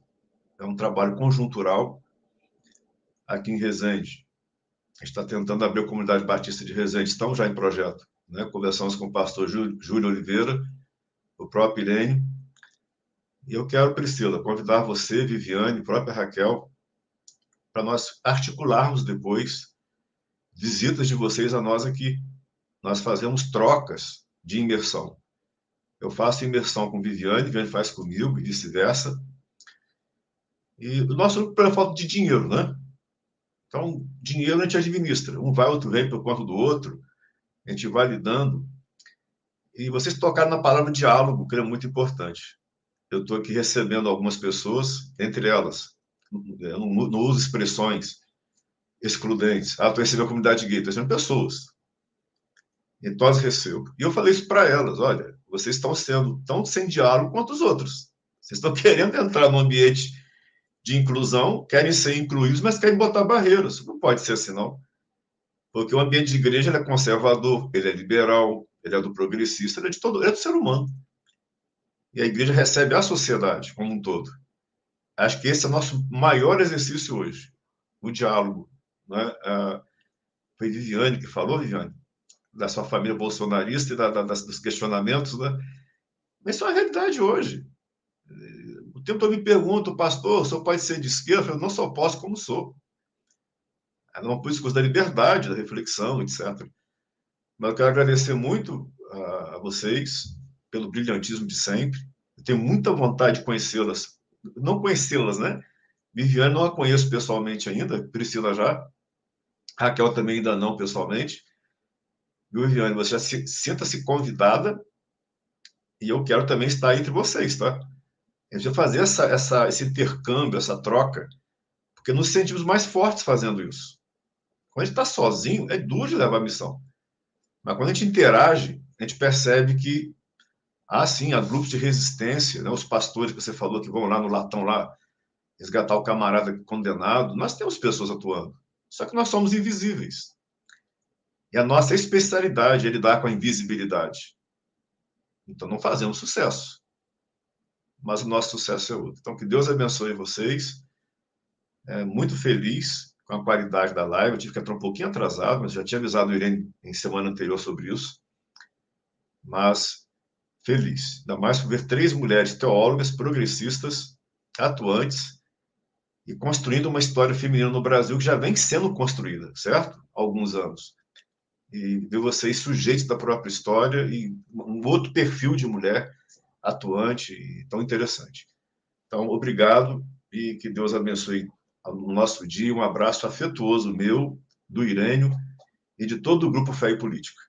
É um trabalho conjuntural. Aqui em Resende, a gente está tentando abrir a comunidade batista de Resende, estamos já em projeto, né? Conversamos com o pastor Júlio Oliveira, o próprio Irene. E eu quero, Priscila, convidar você, Viviane, própria Raquel, para nós articularmos depois visitas de vocês a nós aqui. Nós fazemos trocas de imersão. Eu faço imersão com Viviane faz comigo e vice-versa. E o nosso grupo é falta de dinheiro, né? Então, dinheiro a gente administra. Um vai, outro vem por conta do outro. A gente vai lidando. E vocês tocaram na palavra diálogo, que é muito importante. Eu estou aqui recebendo algumas pessoas, entre elas, eu não uso expressões excludentes. Estou recebendo a comunidade gay, estou recebendo pessoas. Então, as recebo. E eu falei isso para elas, olha, vocês estão sendo tão sem diálogo quanto os outros. Vocês estão querendo entrar num ambiente de inclusão, querem ser incluídos, mas querem botar barreiras. Não pode ser assim, não. Porque o ambiente de igreja ele é conservador, ele é liberal, ele é do progressista, ele é do ser humano. E a igreja recebe a sociedade como um todo. Acho que esse é o nosso maior exercício hoje, o diálogo. Né? Foi Viviane que falou, Viviane, da sua família bolsonarista e dos questionamentos, né? Mas isso é uma realidade hoje. O tempo todo me perguntam, pastor, o senhor pode ser de esquerda? Eu falo, não só posso, como sou. É uma política da liberdade, da reflexão, etc. Mas eu quero agradecer muito a vocês pelo brilhantismo de sempre. Eu tenho muita vontade de conhecê-las. Não conhecê-las, né? Viviane não a conheço pessoalmente ainda, Priscila já. Raquel também ainda não pessoalmente. Viu, Viviane? Você já sinta-se convidada e eu quero também estar entre vocês, tá? A gente vai fazer esse intercâmbio, essa troca, porque nos sentimos mais fortes fazendo isso. Quando a gente está sozinho, é duro de levar a missão. Mas quando a gente interage, a gente percebe que, sim, há grupos de resistência, né? Os pastores que você falou que vão lá no latão, lá, resgatar o camarada condenado, nós temos pessoas atuando. Só que nós somos invisíveis. E a nossa especialidade é lidar com a invisibilidade. Então, não fazemos sucesso. Mas o nosso sucesso é outro. Então, que Deus abençoe vocês. Muito feliz com a qualidade da live. Eu tive que entrar um pouquinho atrasado, mas já tinha avisado o Irene em semana anterior sobre isso. Mas feliz. Ainda mais por ver 3 mulheres teólogas, progressistas, atuantes, e construindo uma história feminina no Brasil que já vem sendo construída, certo? Há alguns anos. E ver vocês sujeitos da própria história e um outro perfil de mulher atuante e tão interessante. Então, obrigado e que Deus abençoe o nosso dia. Um abraço afetuoso meu, do Irênio e de todo o Grupo Fé e Política.